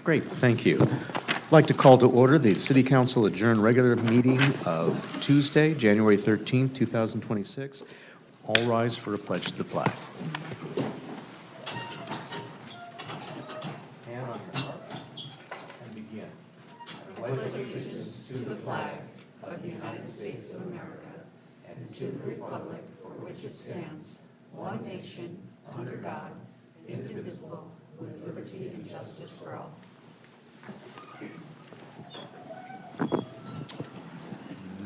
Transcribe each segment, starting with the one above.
Great, thank you. I'd like to call to order the City Council adjourned regular meeting of Tuesday, January 13th, 2026. All rise for a pledge to the flag. Hand on your heart and begin. I pledge allegiance to the flag of the United States of America and to the republic for which it stands, one nation, under God, indivisible, with liberty and justice for all.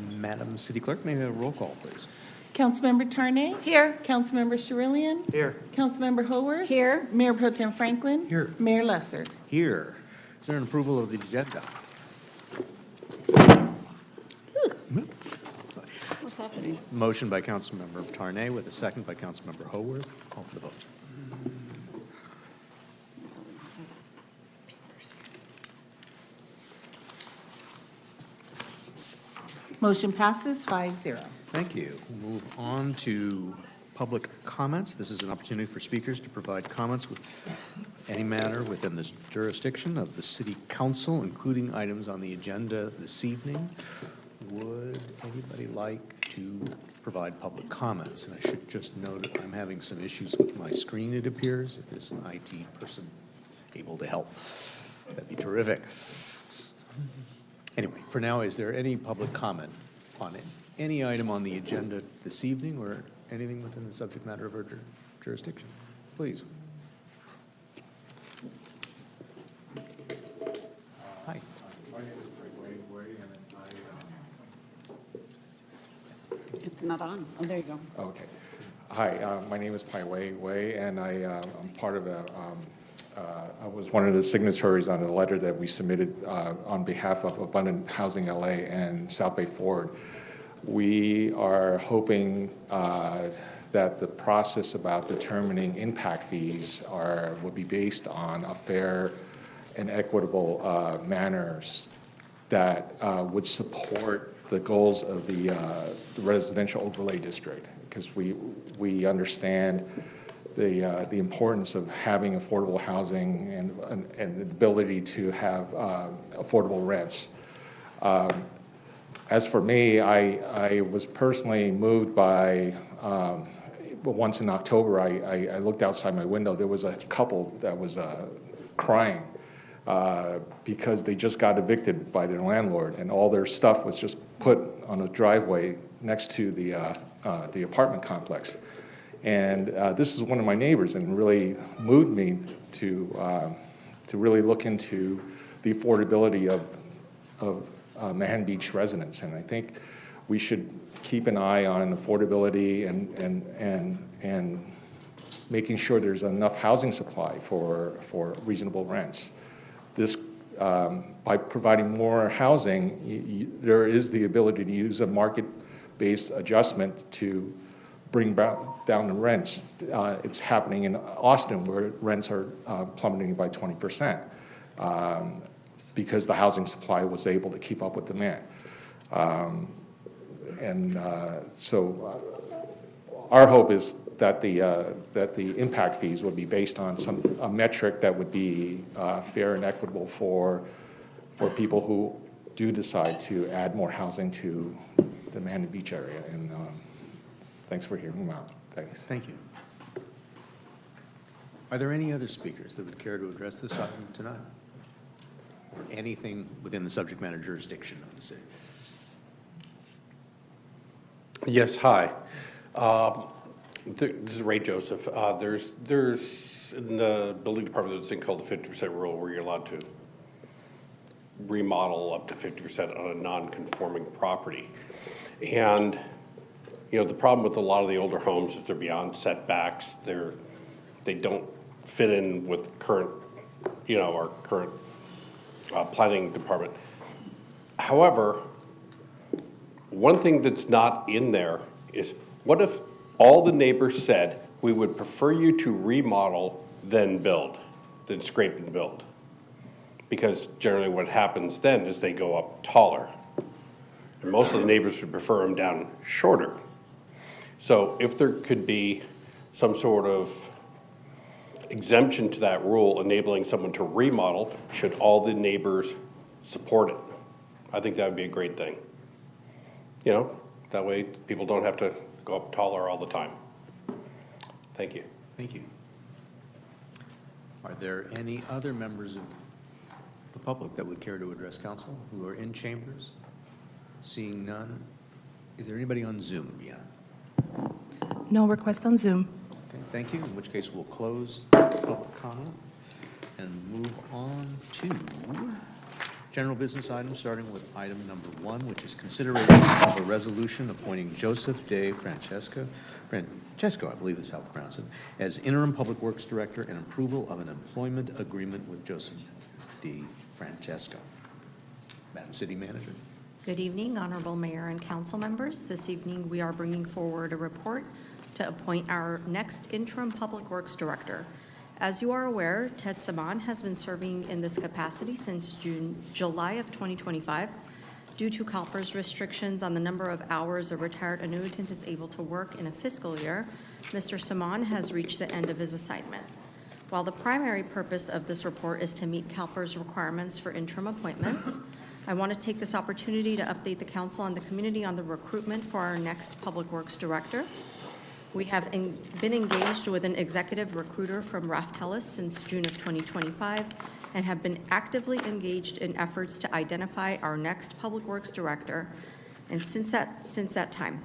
Madam City Clerk, may I have a roll call, please? Councilmember Tarnay? Here. Councilmember Sherillian? Here. Councilmember Haworth? Here. Mayor Pro Tem Franklin? Here. Mayor Lesser? Here. Is there an approval of the agenda? What's happening? Motion by Councilmember Tarnay with a second by Councilmember Haworth. Call for the vote. Motion passes 5-0. Thank you. We'll move on to public comments. This is an opportunity for speakers to provide comments with any matter within the jurisdiction of the City Council, including items on the agenda this evening. Would anybody like to provide public comments? And I should just note I'm having some issues with my screen, it appears. If there's an IT person able to help, that'd be terrific. Anyway, for now, is there any public comment on it? Any item on the agenda this evening or anything within the subject matter of our jurisdiction? Please. Hi. My name is Wei, and It's not on. Oh, there you go. okay. Hi, my name is Pai Wei, and I'm part of I was one of the signatories on a letter that we submitted on behalf of Abundant Housing LA and South Bay Forward. We are hoping that the process about determining impact fees will be based on a fair and equitable manners that would support the goals of the residential overlay district, because we understand the importance of having affordable housing and the ability to have affordable rents. As for me, I was personally moved by, once in October, I looked outside my window. There was a couple that was crying because they just got evicted by their landlord, and all their stuff was just put on a driveway next to the apartment complex. And this is one of my neighbors, and really moved me to really look into the affordability of Manhattan Beach residents. And I think we should keep an eye on affordability and making sure there's enough housing supply for reasonable rents. This by providing more housing, there is the ability to use a market-based adjustment to bring down the rents. It's happening in Austin, where rents are plummeting by 20% because the housing supply was able to keep up with demand. So our hope is that the impact fees would be based on a metric that would be fair and equitable for people who do decide to add more housing to the Manhattan Beach area. And thanks for hearing me out. Thanks. Thank you. Are there any other speakers that would care to address this item tonight? Or anything within the subject matter jurisdiction of the city? Yes, hi. This is Ray Joseph. There's in the building department there's a thing called the 50% rule, where you're allowed to remodel up to 50% on a non-conforming property. And you know, the problem with a lot of the older homes is they're beyond setbacks. They don't fit in with current, our current planning department. However, one thing that's not in there is, what if all the neighbors said, we would prefer you to remodel than scrape and build? Because generally what happens then is they go up taller. And most of the neighbors would prefer them down shorter. So if there could be some sort of exemption to that rule enabling someone to remodel should all the neighbors support it. I think that would be a great thing. You know, that way people don't have to go up taller all the time. Thank you. Thank you. Are there any other members of the public that would care to address council who are in chambers? Seeing none. Is there anybody on Zoom? Yeah. No request on Zoom. Okay, thank you, in which case we'll close public comment and move on to general business items, starting with item number 1, which is consideration of a resolution appointing Joseph DeFrancesco, I believe is how to pronounce it, as interim public works director and approval of an employment agreement with Joseph DeFrancesco. Madam City Manager. Good evening, Honorable Mayor and Council members. This evening, we are bringing forward a report to appoint our next interim Public Works Director. As you are aware, Ted Saban has been serving in this capacity since July of 2025. Due to CalPERS restrictions on the number of hours a retired annuitant is able to work in a fiscal year, Mr. Saban has reached the end of his assignment. While the primary purpose of this report is to meet CalPERS requirements for interim appointments, I want to take this opportunity to update the council and the community on the recruitment for our next Public Works Director. We have been engaged with an executive recruiter from Raftellus since June of 2025 and have been actively engaged in efforts to identify our next Public Works Director. And since that time,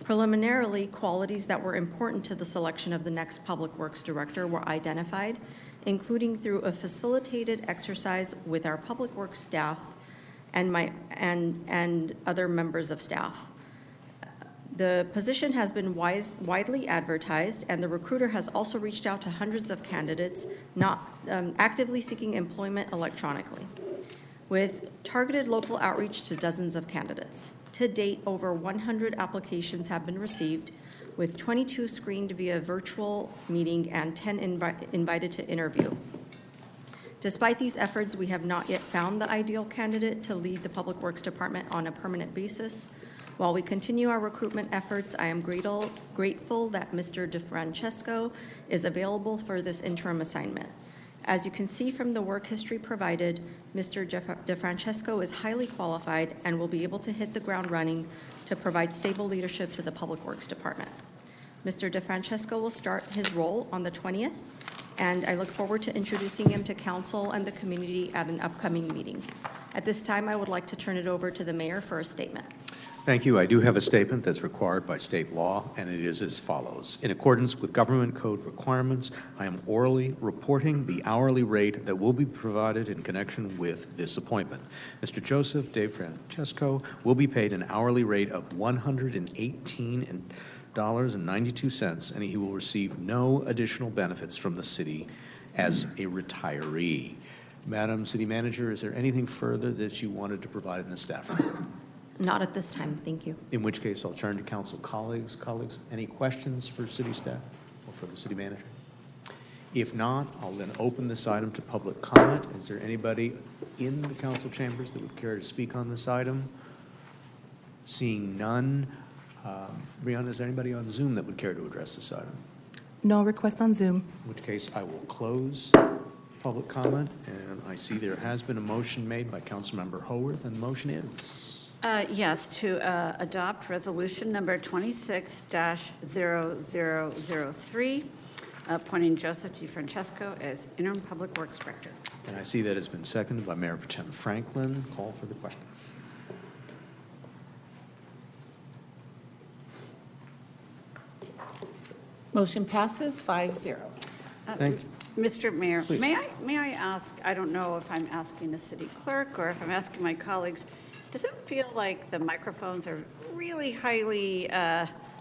preliminarily, qualities that were important to the selection of the next Public Works Director were identified, including through a facilitated exercise with our Public Works staff and other members of staff. The position has been widely advertised, and the recruiter has also reached out to hundreds of candidates not actively seeking employment electronically, with targeted local outreach to dozens of candidates. To date, over 100 applications have been received, with 22 screened via virtual meeting and 10 invited to interview. Despite these efforts, we have not yet found the ideal candidate to lead the Public Works Department on a permanent basis. While we continue our recruitment efforts, I am grateful that Mr. DeFrancesco is available for this interim assignment. As you can see from the work history provided, Mr. DeFrancesco is highly qualified and will be able to hit the ground running to provide stable leadership to the Public Works Department. Mr. DeFrancesco will start his role on the 20th, and I look forward to introducing him to council and the community at an upcoming meeting. At this time, I would like to turn it over to the mayor for a statement. Thank you. I do have a statement that's required by state law, and it is as follows. In accordance with government code requirements, I am orally reporting the hourly rate that will be provided in connection with this appointment. Mr. Joseph DeFrancesco will be paid an hourly rate of $118.92, and he will receive no additional benefits from the city as a retiree. Madam City Manager, is there anything further that you wanted to provide in the staff report? Not at this time, thank you. In which case, I'll turn to council colleagues. Colleagues, any questions for city staff or for the city manager? If not, I'll then open this item to public comment. Is there anybody in the council chambers that would care to speak on this item? Seeing none, Brianna, is there anybody on Zoom that would care to address this item? No request on Zoom. In which case, I will close public comment, and I see there has been a motion made by Councilmember Howarth, and the motion is... Yes, to adopt resolution number 26-0003, appointing Joseph DeFrancesco as interim public works director. And I see that has been seconded by Mayor Pro Tem Franklin. Call for the question. Motion passes 5-0. Thank you. Mr. Mayor, Please. may I ask, I don't know if I'm asking the city clerk or if I'm asking my colleagues, does it feel like the microphones are really highly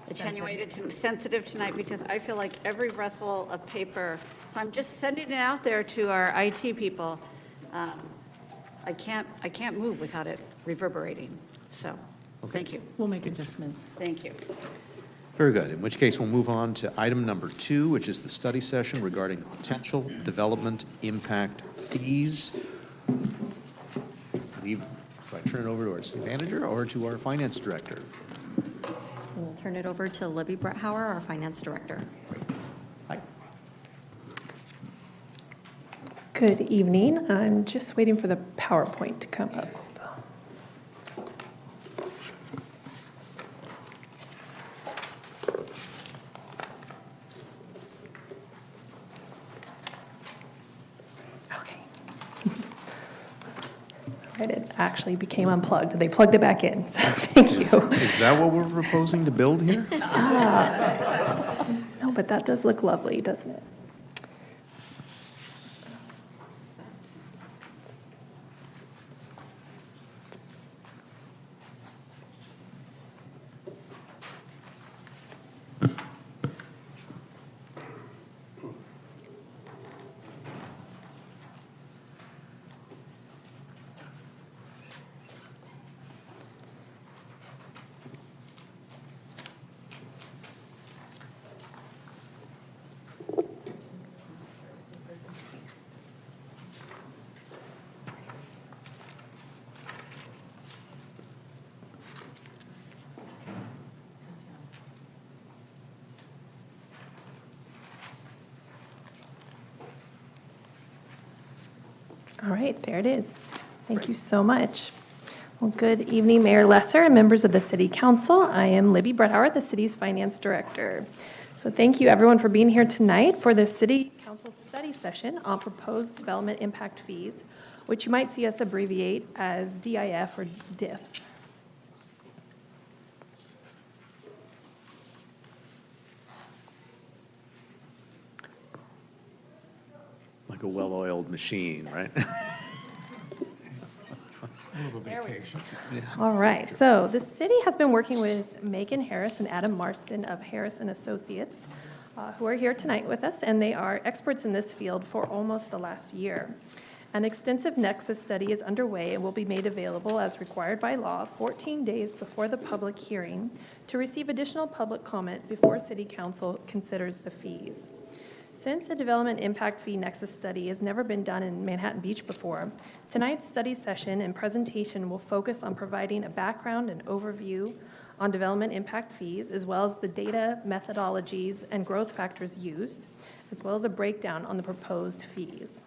attenuated and sensitive tonight? Because I feel like every rustle of paper, so I'm just sending it out there to our IT people. I can't move without it reverberating. So, Thank you. We'll make adjustments. Thank you. Very good. In which case, we'll move on to item number 2, which is the study session regarding potential development impact fees. Do I turn it over to our city manager or to our finance director? We'll turn it over to Libby Bretthauer, our finance director. Hi. Good evening. I'm just waiting for the PowerPoint to come up. Okay. Right, it actually became unplugged. They plugged it back in, so thank you. Is that what we're proposing to build here? No, but that does look lovely, doesn't it? All right, there it is. Thank you so much. Well, good evening, Mayor Lesser and members of the City Council. I am Libby Bretthauer, the city's finance director. So thank you everyone for being here tonight for the City Council study session on proposed development impact fees, which you might see us abbreviate as DIF or DIFs. Like a well-oiled machine, right? All right, so the city has been working with Megan Harris and Adam Marston of Harris and Associates, who are here tonight with us, and they are experts in this field for almost the last year. An extensive nexus study is underway and will be made available as required by law 14 days before the public hearing to receive additional public comment before City Council considers the fees. Since a development impact fee nexus study has never been done in Manhattan Beach before, tonight's study session and presentation will focus on providing a background and overview on development impact fees, as well as the data, methodologies, and growth factors used, as well as a breakdown on the proposed fees.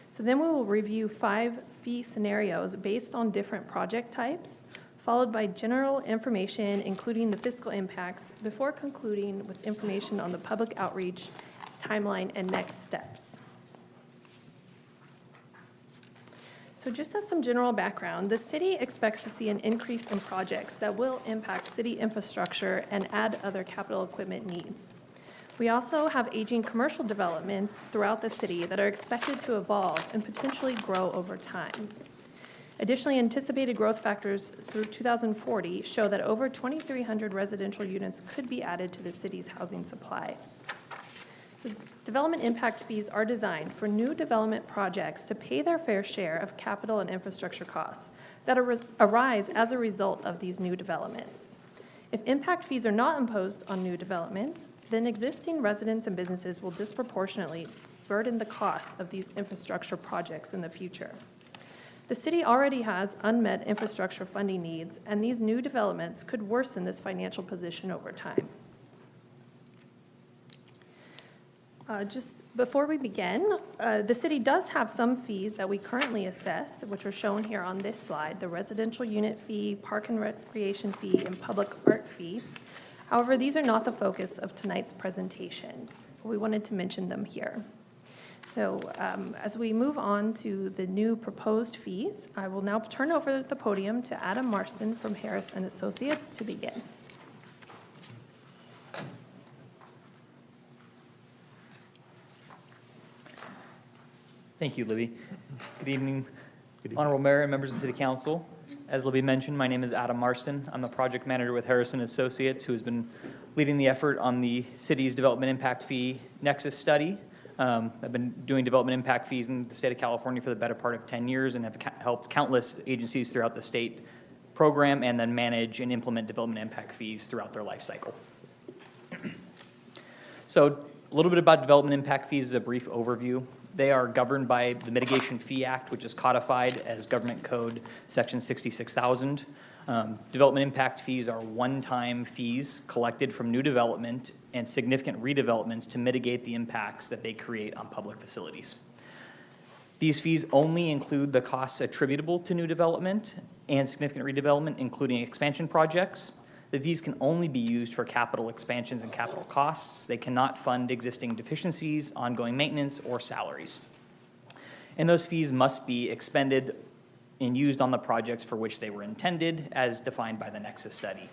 So then we will review 5 fee scenarios based on different project types, followed by general information, including the fiscal impacts, before concluding with information on the public outreach, timeline, and next steps. So just as some general background, the city expects to see an increase in projects that will impact city infrastructure and add other capital equipment needs. We also have aging commercial developments throughout the city that are expected to evolve and potentially grow over time. Additionally, anticipated growth factors through 2040 show that over 2,300 residential units could be added to the city's housing supply. So development impact fees are designed for new development projects to pay their fair share of capital and infrastructure costs that arise as a result of these new developments. If impact fees are not imposed on new developments, then existing residents and businesses will disproportionately burden the costs of these infrastructure projects in the future. The city already has unmet infrastructure funding needs, and these new developments could worsen this financial position over time. Just before we begin, the city does have some fees that we currently assess, which are shown here on this slide: the residential unit fee, park and recreation fee, and public art fee. However, these are not the focus of tonight's presentation. We wanted to mention them here. So as we move on to the new proposed fees, I will now turn over the podium to Adam Marston from Harris and Associates to begin. Thank you, Libby. Good evening, Honorable Mayor and members of the City Council. As Libby mentioned, my name is Adam Marston. I'm the project manager with Harrison Associates, who has been leading the effort on the city's development impact fee nexus study. I've been doing development impact fees in the state of California for the better part of 10 years and have helped countless agencies throughout the state program and then manage and implement development impact fees throughout their life cycle. So a little bit about development impact fees as a brief overview. They are governed by the Mitigation Fee Act, which is codified as Government Code Section 66,000. Development impact fees are one-time fees collected from new development and significant redevelopments to mitigate the impacts that they create on public facilities. These fees only include the costs attributable to new development and significant redevelopment, including expansion projects. The fees can only be used for capital expansions and capital costs. They cannot fund existing deficiencies, ongoing maintenance, or salaries. And those fees must be expended and used on the projects for which they were intended, as defined by the Nexus study.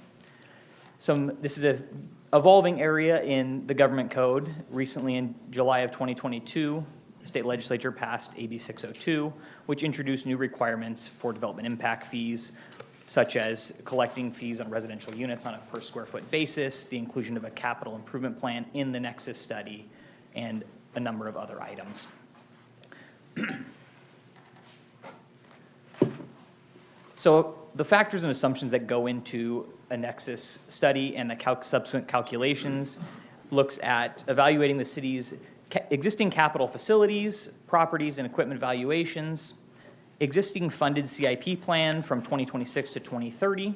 So this is an evolving area in the government code. Recently, in July of 2022, the state legislature passed AB 602, which introduced new requirements for development impact fees, such as collecting fees on residential units on a per square foot basis, the inclusion of a capital improvement plan in the Nexus study, and a number of other items. So the factors and assumptions that go into a Nexus study and the subsequent calculations looks at evaluating the city's existing capital facilities, properties, and equipment valuations, existing funded CIP plan from 2026 to 2030,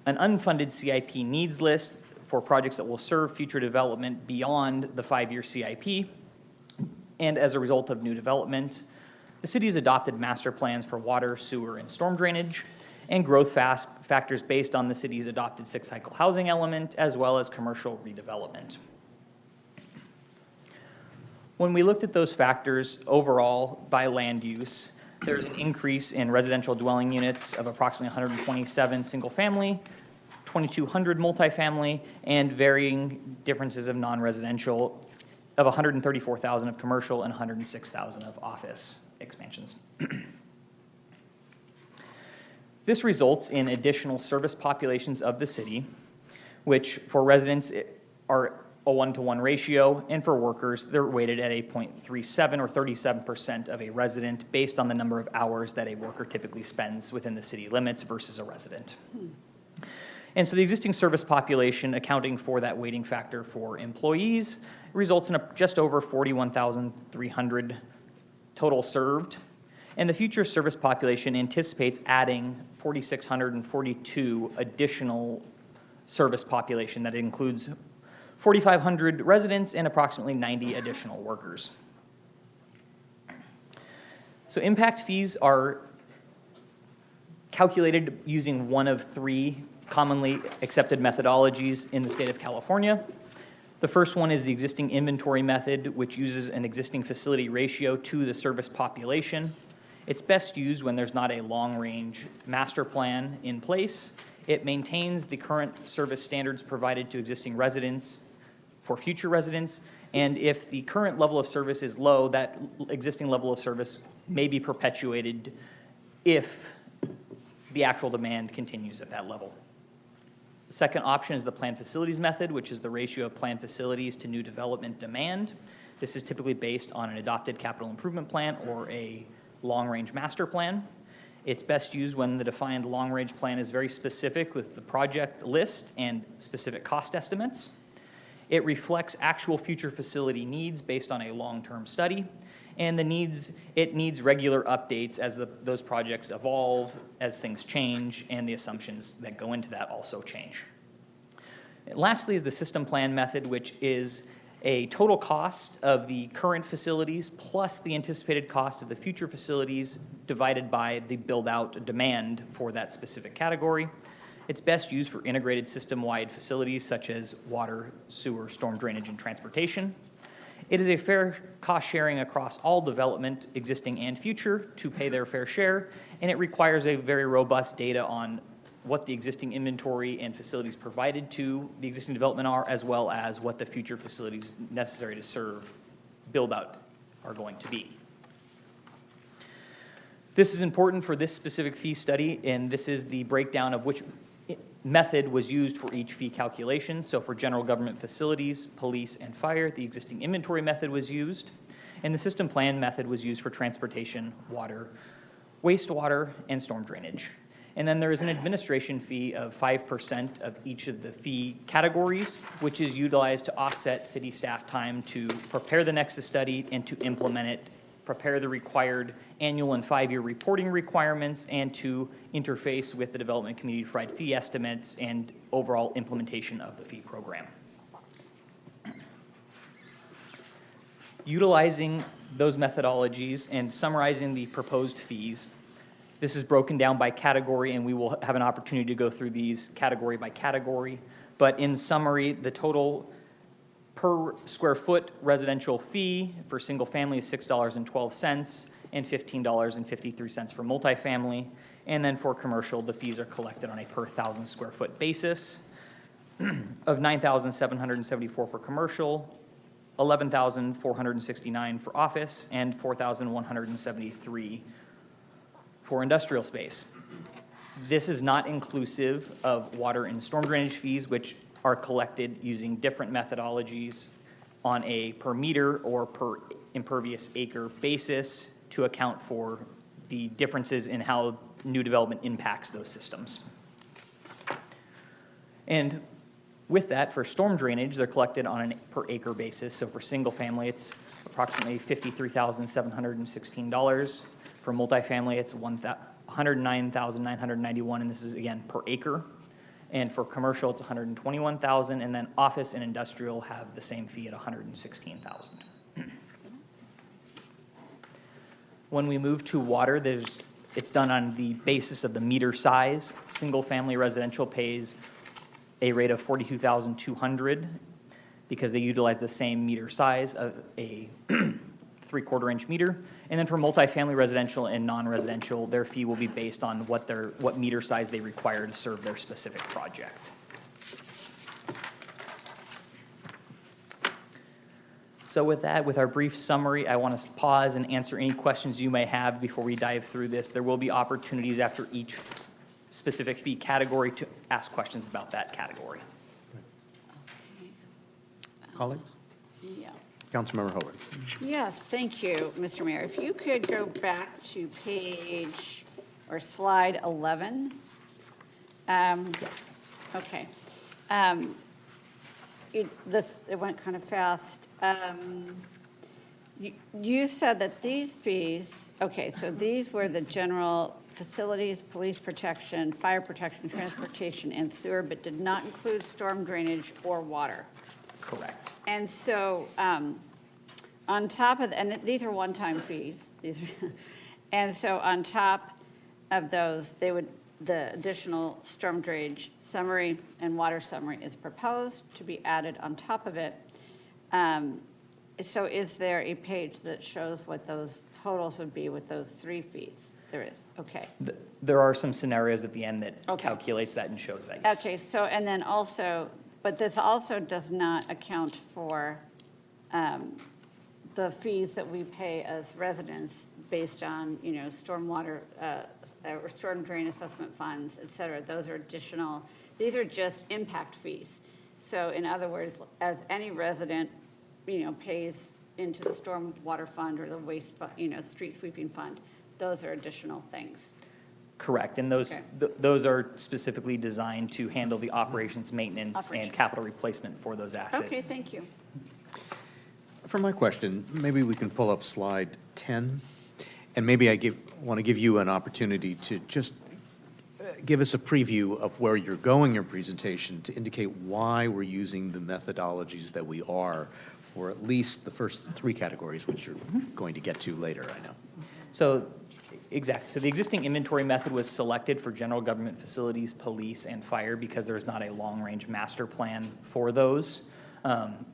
an unfunded CIP needs list for projects that will serve future development beyond the 5-year CIP, and as a result of new development, the city has adopted master plans for water, sewer, and storm drainage, and growth factors based on the city's adopted 6-cycle housing element, as well as commercial redevelopment. When we looked at those factors overall by land use, there's an increase in residential dwelling units of approximately 127 single-family, 2,200 multifamily, and varying differences of non-residential of 134,000 of commercial and 106,000 of office expansions. This results in additional service populations of the city, which for residents are a 1-to-1 ratio, and for workers, they're weighted at a 0.37 or 37% of a resident based on the number of hours that a worker typically spends within the city limits versus a resident. And so the existing service population accounting for that weighting factor for employees results in just over 41,300 total served. And the future service population anticipates adding 4,642 additional service population that includes 4,500 residents and approximately 90 additional workers. So impact fees are calculated using one of 3 commonly accepted methodologies in the state of California. The first one is the existing inventory method, which uses an existing facility ratio to the service population. It's best used when there's not a long-range master plan in place. It maintains the current service standards provided to existing residents for future residents, and if the current level of service is low, that existing level of service may be perpetuated if the actual demand continues at that level. The second option is the planned facilities method, which is the ratio of planned facilities to new development demand. This is typically based on an adopted capital improvement plan or a long-range master plan. It's best used when the defined long-range plan is very specific with the project list and specific cost estimates. It reflects actual future facility needs based on a long-term study, and it needs regular updates as those projects evolve, as things change, and the assumptions that go into that also change. And lastly is the system plan method, which is a total cost of the current facilities plus the anticipated cost of the future facilities divided by the build-out demand for that specific category. It's best used for integrated system-wide facilities such as water, sewer, storm drainage, and transportation. It is a fair cost sharing across all development, existing and future, to pay their fair share, and it requires a very robust data on what the existing inventory and facilities provided to the existing development are, as well as what the future facilities necessary to serve build-out are going to be. This is important for this specific fee study, and this is the breakdown of which method was used for each fee calculation. So for general government facilities, police, and fire, the existing inventory method was used, and the system plan method was used for transportation, water, wastewater, and storm drainage. And then there is an administration fee of 5% of each of the fee categories, which is utilized to offset city staff time to prepare the Nexus study and to implement it, prepare the required annual and 5-year reporting requirements, and to interface with the development community to provide fee estimates and overall implementation of the fee program. Utilizing those methodologies and summarizing the proposed fees, this is broken down by category, and we will have an opportunity to go through these category by category. But in summary, the total per square foot residential fee for single family is $6.12 and $15.53 for multifamily. And then for commercial, the fees are collected on a per 1,000 square foot basis of $9,774 for commercial, $11,469 for office, and $4,173 for industrial space. This is not inclusive of water and storm drainage fees, which are collected using different methodologies on a per meter or per impervious acre basis to account for the differences in how new development impacts those systems. And with that, for storm drainage, they're collected on a per acre basis. So for single family, it's approximately $53,716. For multifamily, it's $109,991, and this is again per acre. And for commercial, it's $121,000, and then office and industrial have the same fee at $116,000. When we move to water, it's done on the basis of the meter size. Single-family residential pays a rate of $42,200 because they utilize the same meter size of a 3/4 inch meter. And then for multifamily residential and non-residential, their fee will be based on what meter size they require to serve their specific project. So with that, with our brief summary, I want to pause and answer any questions you may have before we dive through this. There will be opportunities after each specific fee category to ask questions about that category. Colleagues? Yeah. Councilmember Howard. Yes, thank you, Mr. Mayor. If you could go back to page or slide 11. Yes. Okay. It went kind of fast. You said that these fees, okay, so these were the general facilities, police protection, fire protection, transportation, and sewer, but did not include storm drainage or water. Correct. And so on top of, and these are one-time fees. And so on top of those, the additional storm drainage summary and water summary is proposed to be added on top of it. So is there a page that shows what those totals would be with those three fees? There is, okay. There are some scenarios at the end that Okay. calculates that and shows that, yes. Okay, so, and then also, but this also does not account for the fees that we pay as residents based on, stormwater or storm drain assessment funds, et cetera. Those are additional, these are just impact fees. So in other words, as any resident, pays into the stormwater fund or the waste, street sweeping fund, those are additional things. Correct, and those Okay. those are specifically designed to handle the operations, maintenance, and capital replacement for those assets. Okay, thank you. For my question, maybe we can pull up slide 10, and maybe I want to give you an opportunity to just give us a preview of where you're going in your presentation to indicate why we're using the methodologies that we are for at least the first three categories, which you're going to get to later, I know. So, exactly. So the existing inventory method was selected for general government facilities, police, and fire because there's not a long-range master plan for those.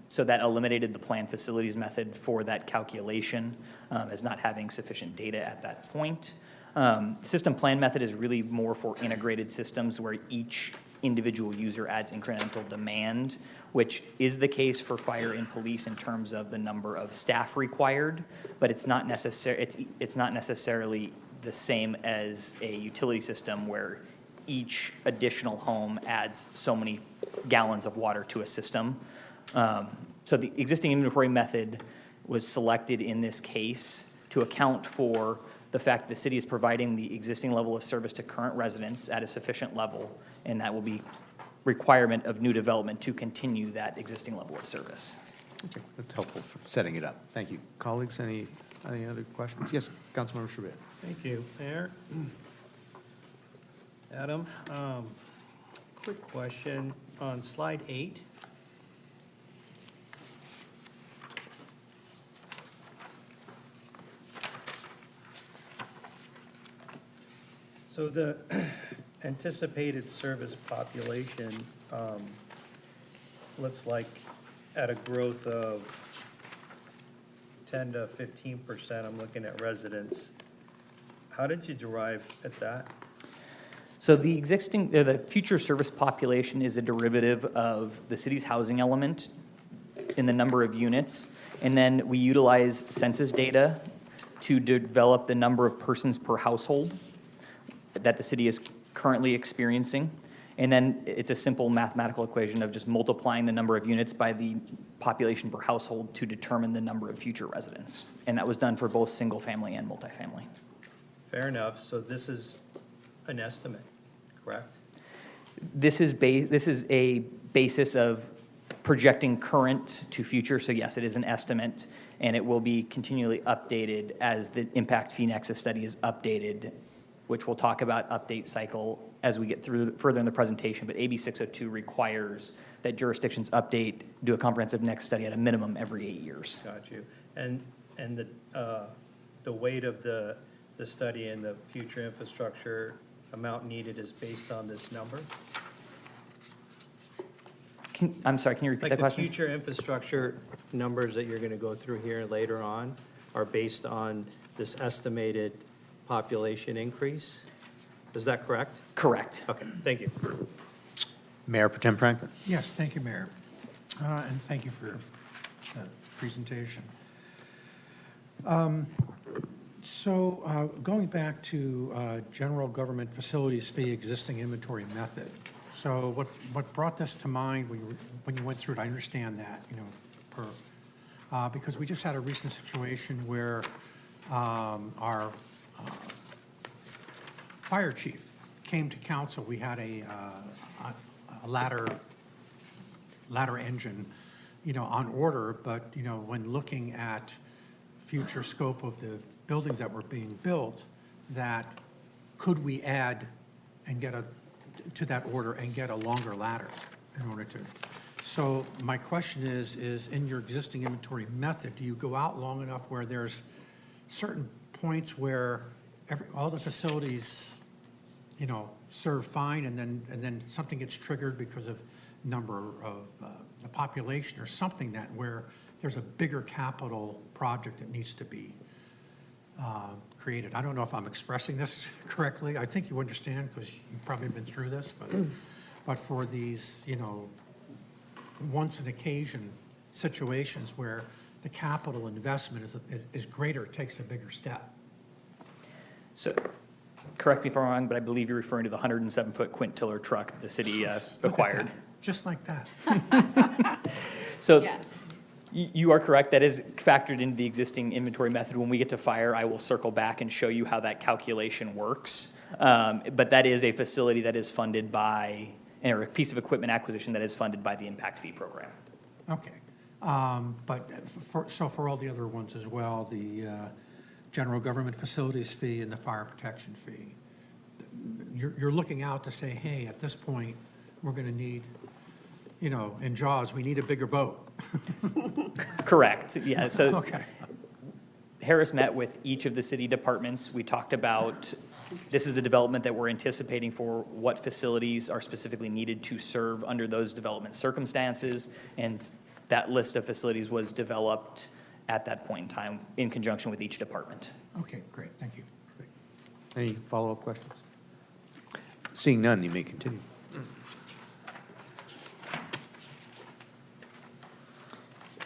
So that eliminated the planned facilities method for that calculation as not having sufficient data at that point. System plan method is really more for integrated systems where each individual user adds incremental demand, which is the case for fire and police in terms of the number of staff required, but it's not necessarily the same as a utility system where each additional home adds so many gallons of water to a system. So the existing inventory method was selected in this case to account for the fact that the city is providing the existing level of service to current residents at a sufficient level, and that will be requirement of new development to continue that existing level of service. Okay, that's helpful for setting it up. Thank you. Colleagues, any other questions? Yes, Councilmember Shabir. Thank you, Mayor. Adam, quick question on slide 8. So the anticipated service population looks like at a growth of 10 to 15%, I'm looking at residents. How did you derive at that? So the future service population is a derivative of the city's housing element in the number of units. And then we utilize census data to develop the number of persons per household that the city is currently experiencing. And then it's a simple mathematical equation of just multiplying the number of units by the population per household to determine the number of future residents. And that was done for both single family and multifamily. Fair enough, so this is an estimate, correct? This is a basis of projecting current to future, so yes, it is an estimate, and it will be continually updated as the impact fee nexus study is updated, which we'll talk about update cycle as we get through further in the presentation, but AB 602 requires that jurisdictions do a comprehensive next study at a minimum every 8 years. Got you. And the weight of the study and the future infrastructure amount needed is based on this number? I'm sorry, can you repeat that Like the question? future infrastructure numbers that you're going to go through here later on are based on this estimated population increase? Is that correct? Correct. Okay, thank you. Mayor Pro Tem Franklin. Yes, thank you, Mayor. And thank you for the presentation. So going back to general government facilities fee existing inventory method. So what brought this to mind when you went through it, I understand that, because we just had a recent situation where our fire chief came to council. We had a ladder engine, on order, but, when looking at future scope of the buildings that were being built, that could we add and get to that order and get a longer ladder in order to. So my question is in your existing inventory method, do you go out long enough where there's certain points where all the facilities, serve fine, and then something gets triggered because of number of the population or something that where there's a bigger capital project that needs to be created? I don't know if I'm expressing this correctly. I think you understand because you've probably been through this, but for these, once an occasion situations where the capital investment is greater, it takes a bigger step. So, correct me if I'm wrong, but I believe you're referring to the 107-foot quint-tiller truck the city acquired. Just like that. So, Yes. You are correct. That is factored into the existing inventory method. When we get to fire, I will circle back and show you how that calculation works. But that is a facility that is funded by, or a piece of equipment acquisition that is funded by the impact fee program. Okay. But for all the other ones as well, the general government facilities fee and the fire protection fee, you're looking out to say, hey, at this point, we're going to need, in Jaws, we need a bigger boat. Correct. Yeah. So Okay. Harris met with each of the city departments. We talked about, this is the development that we're anticipating for what facilities are specifically needed to serve under those development circumstances. And that list of facilities was developed at that point in time in conjunction with each department. Okay, great. Thank you. Any follow-up questions? Seeing none, you may continue.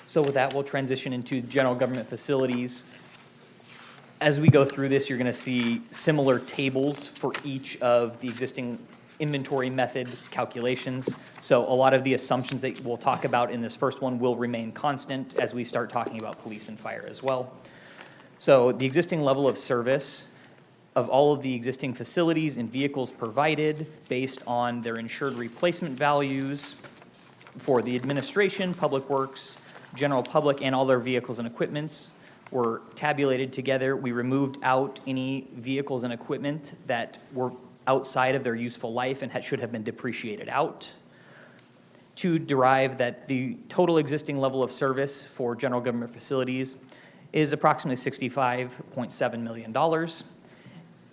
So with that, we'll transition into general government facilities. As we go through this, you're going to see similar tables for each of the existing inventory method calculations. So a lot of the assumptions that we'll talk about in this first one will remain constant as we start talking about police and fire as well. So the existing level of service of all of the existing facilities and vehicles provided based on their insured replacement values for the administration, public works, general public, and all their vehicles and equipments were tabulated together. We removed out any vehicles and equipment that were outside of their useful life and should have been depreciated out to derive that the total existing level of service for general government facilities is approximately $65.7 million.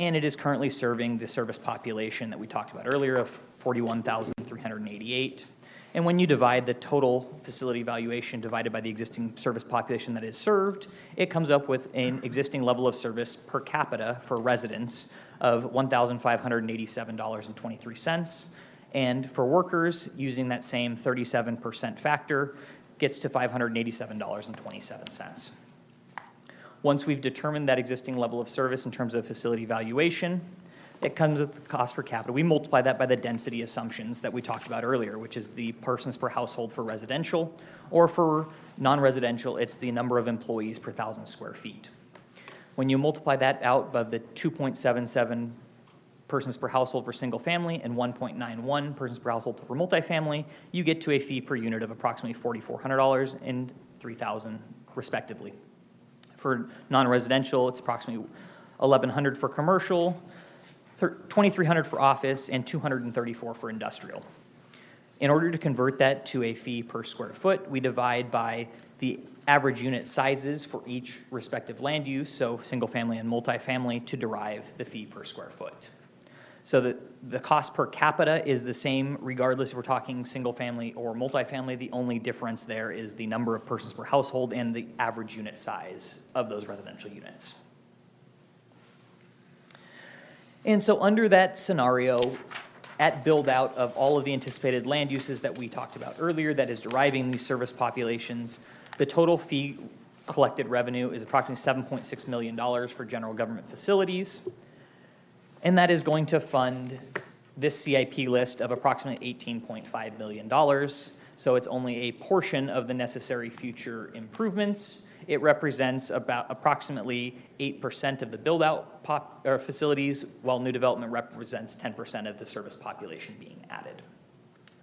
and it is currently serving the service population that we talked about earlier of 41,388. And when you divide the total facility valuation divided by the existing service population that is served, it comes up with an existing level of service per capita for residents of $1,587.23. And for workers, using that same 37% factor, gets to $587.27. Once we've determined that existing level of service in terms of facility valuation, it comes with the cost per capita. We multiply that by the density assumptions that we talked about earlier, which is the persons per household for residential, or for non-residential, it's the number of employees per 1,000 square feet. When you multiply that out by the 2.77 persons per household for single family and 1.91 persons per household for multifamily, you get to a fee per unit of approximately $4,400 and $3,000 respectively. For non-residential, it's approximately $1,100 for commercial, $2,300 for office, and $234 for industrial. In order to convert that to a fee per square foot, we divide by the average unit sizes for each respective land use, so single family and multifamily, to derive the fee per square foot. So the cost per capita is the same regardless if we're talking single family or multifamily. The only difference there is the number of persons per household and the average unit size of those residential units. And so under that scenario, at build out of all of the anticipated land uses that we talked about earlier that is deriving these service populations, the total fee collected revenue is approximately $7.6 million for general government facilities. And that is going to fund this CIP list of approximately $18.5 million. So it's only a portion of the necessary future improvements. It represents about approximately 8% of the build-out facilities, while new development represents 10% of the service population being added.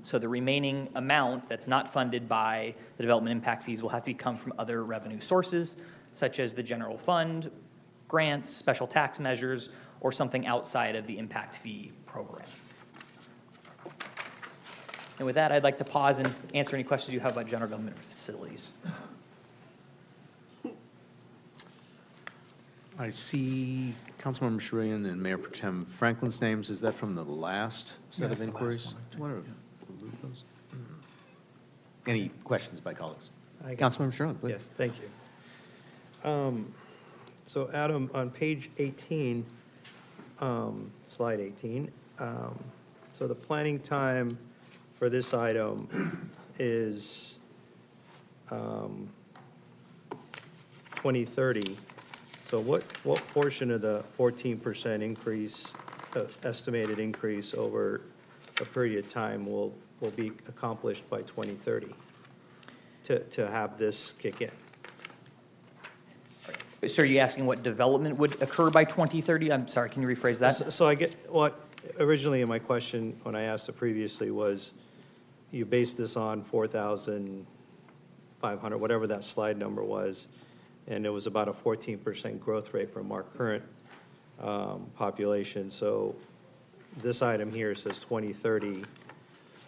So the remaining amount that's not funded by the development impact fees will have to come from other revenue sources, such as the general fund, grants, special tax measures, or something outside of the impact fee program. And with that, I'd like to pause and answer any questions you have about general government facilities. I see Councilmember Shurillian and Mayor Pro Tem Franklin's names. Is that from the last set of inquiries? Do you want to remove those? Any questions by colleagues? Councilmember Shurillian, please. Yes, thank you. So Adam, on page 18, slide 18, so the planning time for this item is 2030. So what portion of the 14% increase, estimated increase over a period of time will be accomplished by 2030 to have this kick in? So are you asking what development would occur by 2030? I'm sorry, can you rephrase that? So I get, what originally in my question, when I asked it previously, was you based this on 4,500, whatever that slide number was, and it was about a 14% growth rate from our current population. So this item here says 2030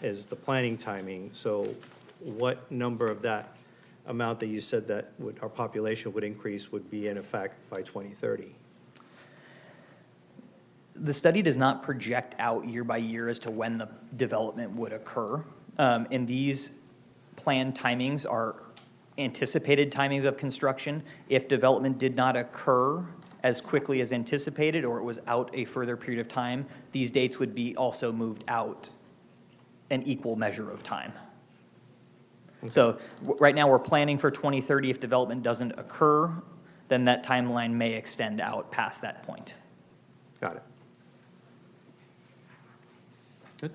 is the planning timing. So what number of that amount that you said that our population would increase would be in effect by 2030? The study does not project out year by year as to when the development would occur. And these planned timings are anticipated timings of construction. If development did not occur as quickly as anticipated, or it was out a further period of time, these dates would be also moved out an equal measure of time. Okay. So right now we're planning for 2030. If development doesn't occur, then that timeline may extend out past that point. Got it. Good.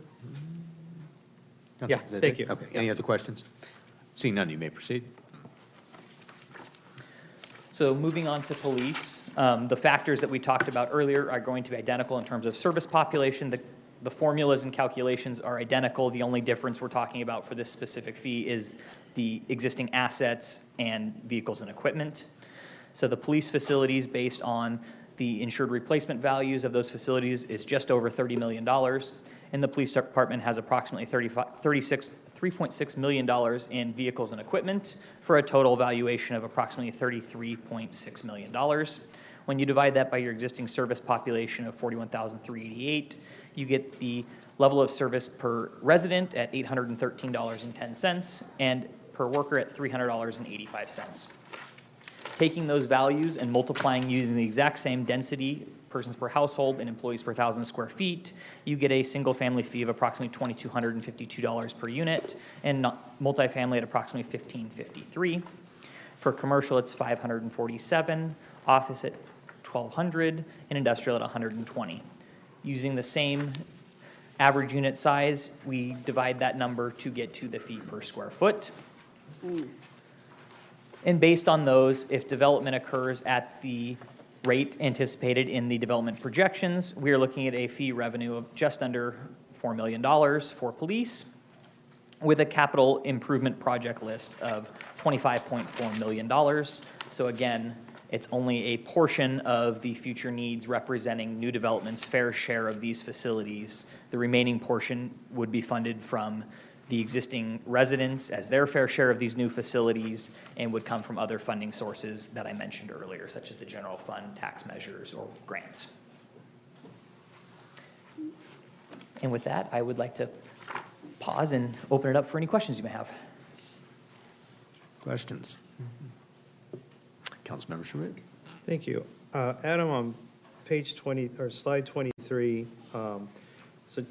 Yeah, thank you. Okay, any other questions? Seeing none, you may proceed. So moving on to police, the factors that we talked about earlier are going to be identical in terms of service population. The formulas and calculations are identical. The only difference we're talking about for this specific fee is the existing assets and vehicles and equipment. So the police facilities, based on the insured replacement values of those facilities, is just over $30 million. And the police department has approximately $3.6 million in vehicles and equipment for a total valuation of approximately $33.6 million. When you divide that by your existing service population of 41,388, you get the level of service per resident at $813.10 and per worker at $300.85. Taking those values and multiplying using the exact same density, persons per household and employees per 1,000 square feet, you get a single-family fee of approximately $2,252 per unit, and multifamily at approximately $1,553. For commercial, it's $547, office at $1,200, and industrial at $120. Using the same average unit size, we divide that number to get to the fee per square foot. And based on those, if development occurs at the rate anticipated in the development projections, we are looking at a fee revenue of just under $4 million for police, with a capital improvement project list of $25.4 million. So again, it's only a portion of the future needs representing new development's fair share of these facilities. The remaining portion would be funded from the existing residents as their fair share of these new facilities and would come from other funding sources that I mentioned earlier, such as the general fund, tax measures, or grants. And with that, I would like to pause and open it up for any questions you may have. Questions? Councilmember Schmidt. Thank you. Adam, on page 20, or slide 23, so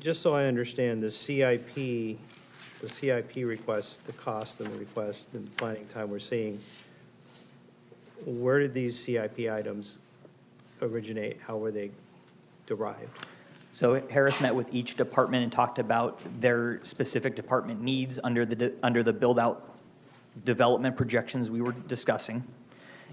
just so I understand, the CIP request, the cost and the request and the planning time we're seeing, where did these CIP items originate? How were they derived? So Harris met with each department and talked about their specific department needs under the build-out development projections we were discussing,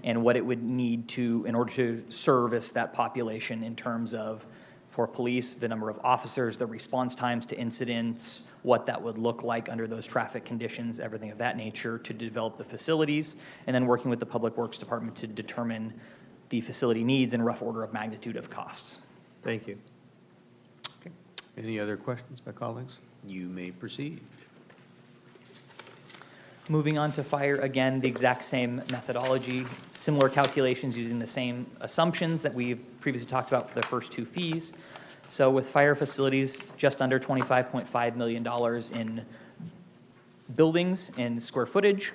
and what it would need to, in order to service that population in terms of, for police, the number of officers, the response times to incidents, what that would look like under those traffic conditions, everything of that nature, to develop the facilities, and then working with the Public Works Department to determine the facility needs and rough order of magnitude of costs. Thank you. Okay. Any other questions by colleagues? You may proceed. Moving on to fire, again, the exact same methodology, similar calculations using the same assumptions that we've previously talked about for the first two fees. So with fire facilities, just under $25.5 million in buildings and square footage.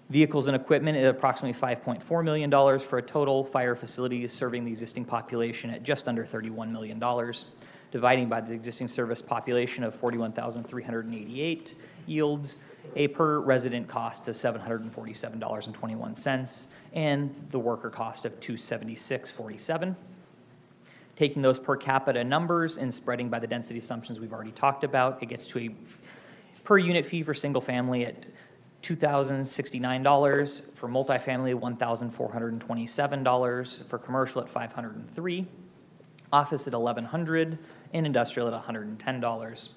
Vehicles and equipment at approximately $5.4 million for a total fire facility serving the existing population at just under $31 million. Dividing by the existing service population of 41,388 yields a per resident cost of $747.21 and the worker cost of $276.47. Taking those per capita numbers and spreading by the density assumptions we've already talked about, it gets to a per unit fee for single family at $2,069, for multifamily $1,427, for commercial at $503, office at $1,100, and industrial at $110.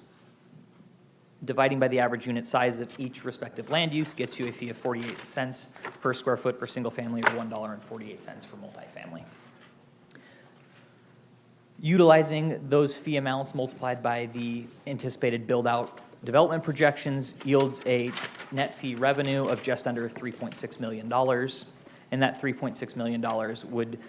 Dividing by the average unit size of each respective land use gets you a fee of 48 cents per square foot for single family or $1.48 for multifamily. Utilizing those fee amounts multiplied by the anticipated build-out development projections yields a net fee revenue of just under $3.6 million, and that $3.6 million would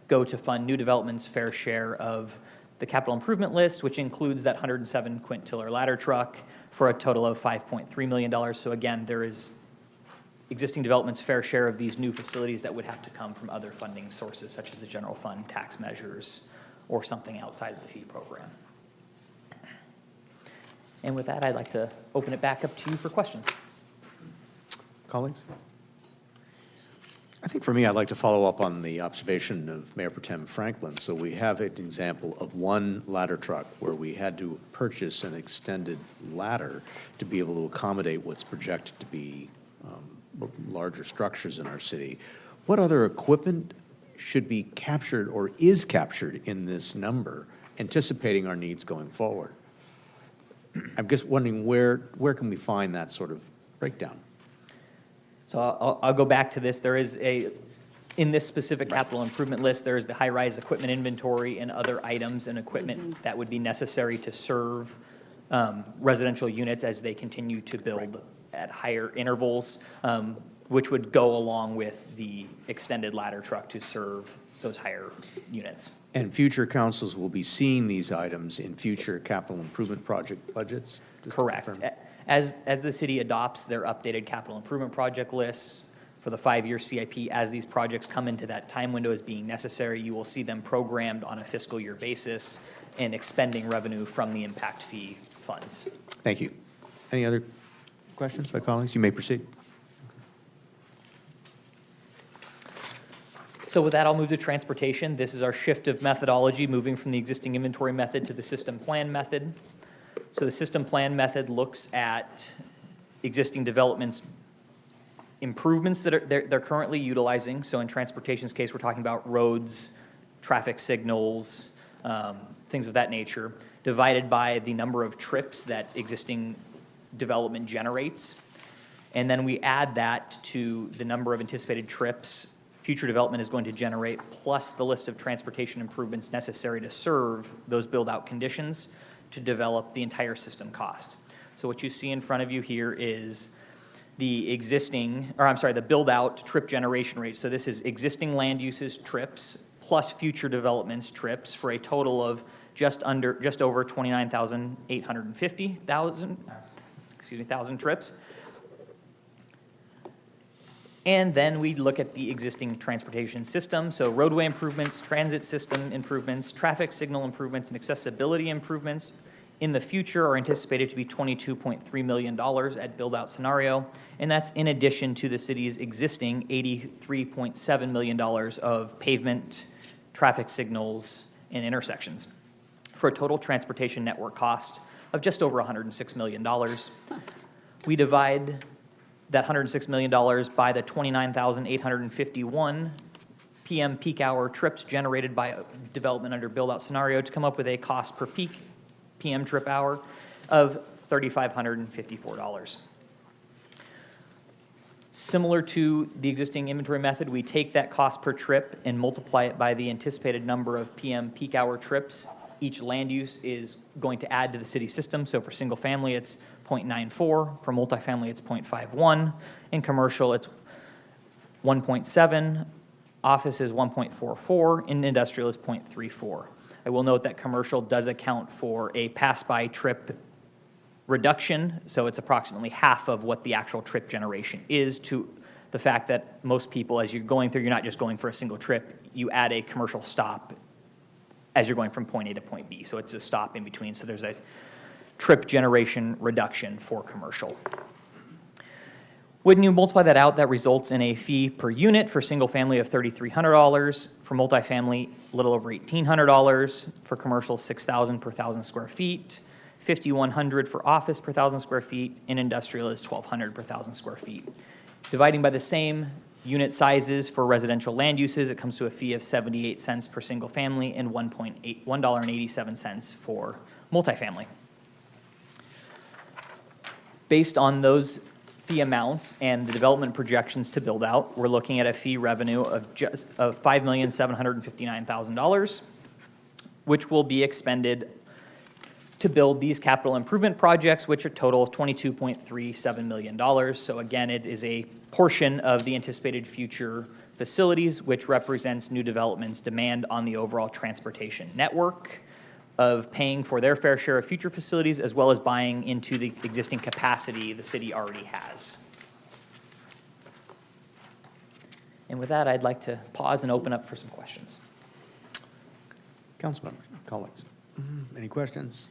go to fund new development's fair share of the capital improvement list, which includes that 107 quint-tiller ladder truck, for a total of $5.3 million. So again, there is existing development's fair share of these new facilities that would have to come from other funding sources, such as the general fund, tax measures, or something outside of the fee program. And with that, I'd like to open it back up to you for questions. Colleagues? I think for me, I'd like to follow up on the observation of Mayor Pro Tem Franklin. So we have an example of one ladder truck where we had to purchase an extended ladder to be able to accommodate what's projected to be larger structures in our city. What other equipment should be captured or is captured in this number, anticipating our needs going forward? I'm just wondering where can we find that sort of breakdown? So I'll go back to this. There is in this specific capital improvement list, there is the high-rise equipment inventory and other items and equipment that would be necessary to serve residential units as they continue to build at higher intervals, which would go along with the extended ladder truck to serve those higher units. And future councils will be seeing these items in future capital improvement project budgets? Just to Correct. confirm. As the city adopts their updated capital improvement project lists for the 5-year CIP, as these projects come into that time window as being necessary, you will see them programmed on a fiscal year basis and expending revenue from the impact fee funds. Thank you. Any other questions by colleagues? You may proceed. So with that, I'll move to transportation. This is our shift of methodology, moving from the existing inventory method to the system plan method. So the system plan method looks at existing developments, improvements that they're currently utilizing. So in transportation's case, we're talking about roads, traffic signals, things of that nature, divided by the number of trips that existing development generates. And then we add that to the number of anticipated trips future development is going to generate, plus the list of transportation improvements necessary to serve those build-out conditions to develop the entire system cost. So what you see in front of you here is the the build-out trip generation rate. So this is existing land uses trips plus future developments trips for a total of just over 29,850,000 trips. And then we look at the existing transportation system, so roadway improvements, transit system improvements, traffic signal improvements, and accessibility improvements in the future are anticipated to be $22.3 million at build-out scenario, and that's in addition to the city's existing $83.7 million of pavement, traffic signals, and intersections, for a total transportation network cost of just over $106 million. We divide that $106 million by the 29,851 PM peak hour trips generated by development under build-out scenario to come up with a cost per peak PM trip hour of $3,554. Similar to the existing inventory method, we take that cost per trip and multiply it by the anticipated number of PM peak hour trips each land use is going to add to the city system. So for single family, it's 0.94. For multifamily, it's 0.51. In commercial, it's 1.7. Office is 1.44. And industrial is 0.34. I will note that commercial does account for a pass-by trip reduction, so it's approximately half of what the actual trip generation is, to the fact that most people, as you're going through, you're not just going for a single trip, you add a commercial stop as you're going from point A to point B. So it's a stop in between, so there's a trip generation reduction for commercial. When you multiply that out, that results in a fee per unit for single family of $3,300, for multifamily a little over $1,800, for commercial $6,000 per 1,000 square feet, $5,100 for office per 1,000 square feet, and industrial is $1,200 per 1,000 square feet. Dividing by the same unit sizes for residential land uses, it comes to a fee of 78 cents per single family and $1.87 for multifamily. Based on those fee amounts and the development projections to build out, we're looking at a fee revenue of $5,759,000, which will be expended to build these capital improvement projects, which are a total of $22.37 million. So again, it is a portion of the anticipated future facilities, which represents new developments' demand on the overall transportation network, of paying for their fair share of future facilities, as well as buying into the existing capacity the city already has. And with that, I'd like to pause and open up for some questions. Council members, colleagues, any questions?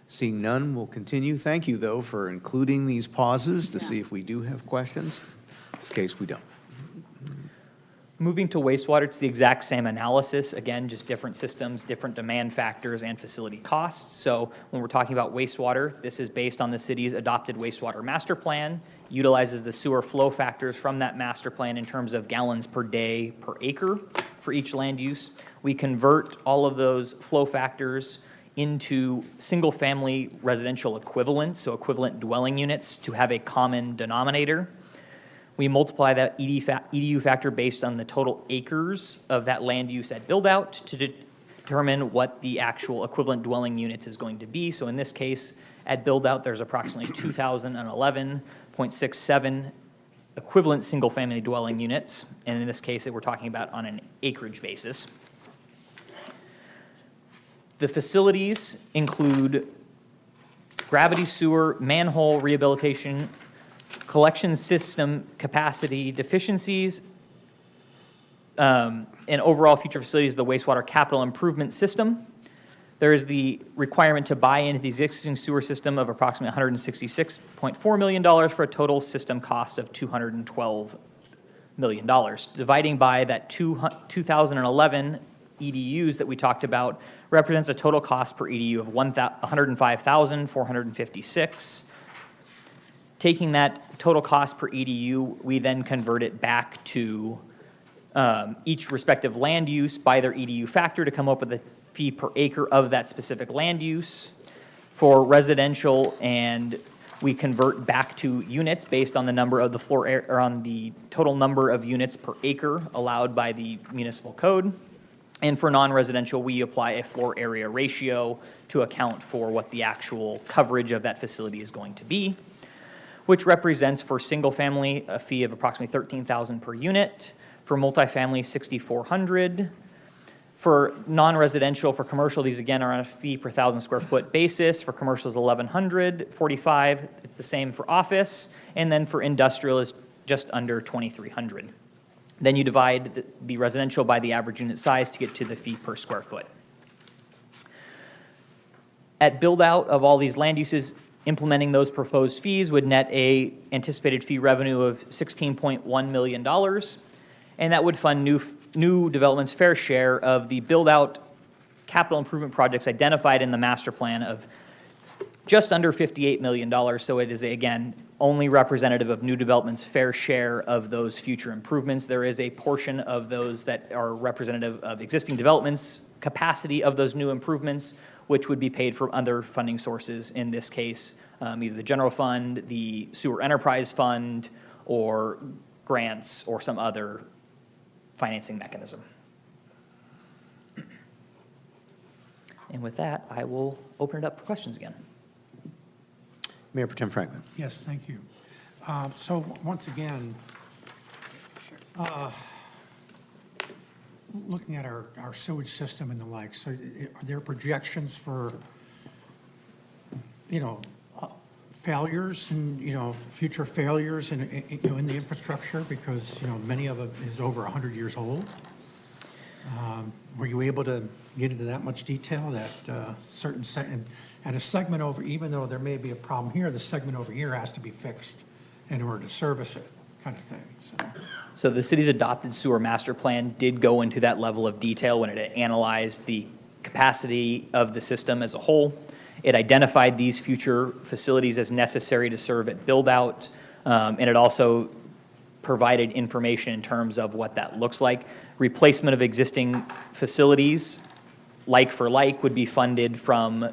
Seeing none, we'll continue. Thank you, though, for including these pauses to see if we do have questions. In this case, we don't. Moving to wastewater, it's the exact same analysis. Again, just different systems, different demand factors, and facility costs. So when we're talking about wastewater, this is based on the city's adopted wastewater master plan, utilizes the sewer flow factors from that master plan in terms of gallons per day per acre for each land use. We convert all of those flow factors into single-family residential equivalents, so equivalent dwelling units, to have a common denominator. We multiply that EDU factor based on the total acres of that land use at build-out to determine what the actual equivalent dwelling units is going to be. So in this case, at build-out, there's approximately 2,011.67 equivalent single-family dwelling units, and in this case, we're talking about on an acreage basis. The facilities include gravity sewer, manhole rehabilitation, collection system capacity deficiencies, and overall future facilities of the wastewater capital improvement system. There is the requirement to buy into the existing sewer system of approximately $166.4 million for a total system cost of $212 million. Dividing by that 2011 EDUs that we talked about represents a total cost per EDU of $105,456. Taking that total cost per EDU, we then convert it back to each respective land use by their EDU factor to come up with a fee per acre of that specific land use. For residential, and we convert back to units based on the number of the floor or on the total number of units per acre allowed by the municipal code. And for non-residential, we apply a floor area ratio to account for what the actual coverage of that facility is going to be, which represents for single family a fee of approximately $13,000 per unit, for multifamily $6,400. For non-residential, for commercial, these again are on a fee per 1,000 square foot basis. For commercial is $1,145. It's the same for office. And then for industrial is just under $2,300. Then you divide the residential by the average unit size to get to the fee per square foot. At build out of all these land uses, implementing those proposed fees would net a anticipated fee revenue of $16.1 million. And that would fund new development's fair share of the build-out capital improvement projects identified in the master plan of just under $58 million. So it is, again, only representative of new development's fair share of those future improvements. There is a portion of those that are representative of existing developments' capacity of those new improvements, which would be paid from other funding sources, in this case, either the general fund, the sewer enterprise fund, or grants, or some other financing mechanism. And with that, I will open it up for questions again. Mayor Pro Tem Franklin. Yes, thank you. So once again, looking at our sewage system and the like, so are there projections for, failures and, future failures in the infrastructure? Because, many of it is over 100 years old. Were you able to get into that much detail that certain and a segment over, even though there may be a problem here, the segment over here has to be fixed in order to service it, kind of thing. So the city's adopted sewer master plan did go into that level of detail when it analyzed the capacity of the system as a whole. It identified these future facilities as necessary to serve at build out, and it also provided information in terms of what that looks like. Replacement of existing facilities, like for like, would be funded from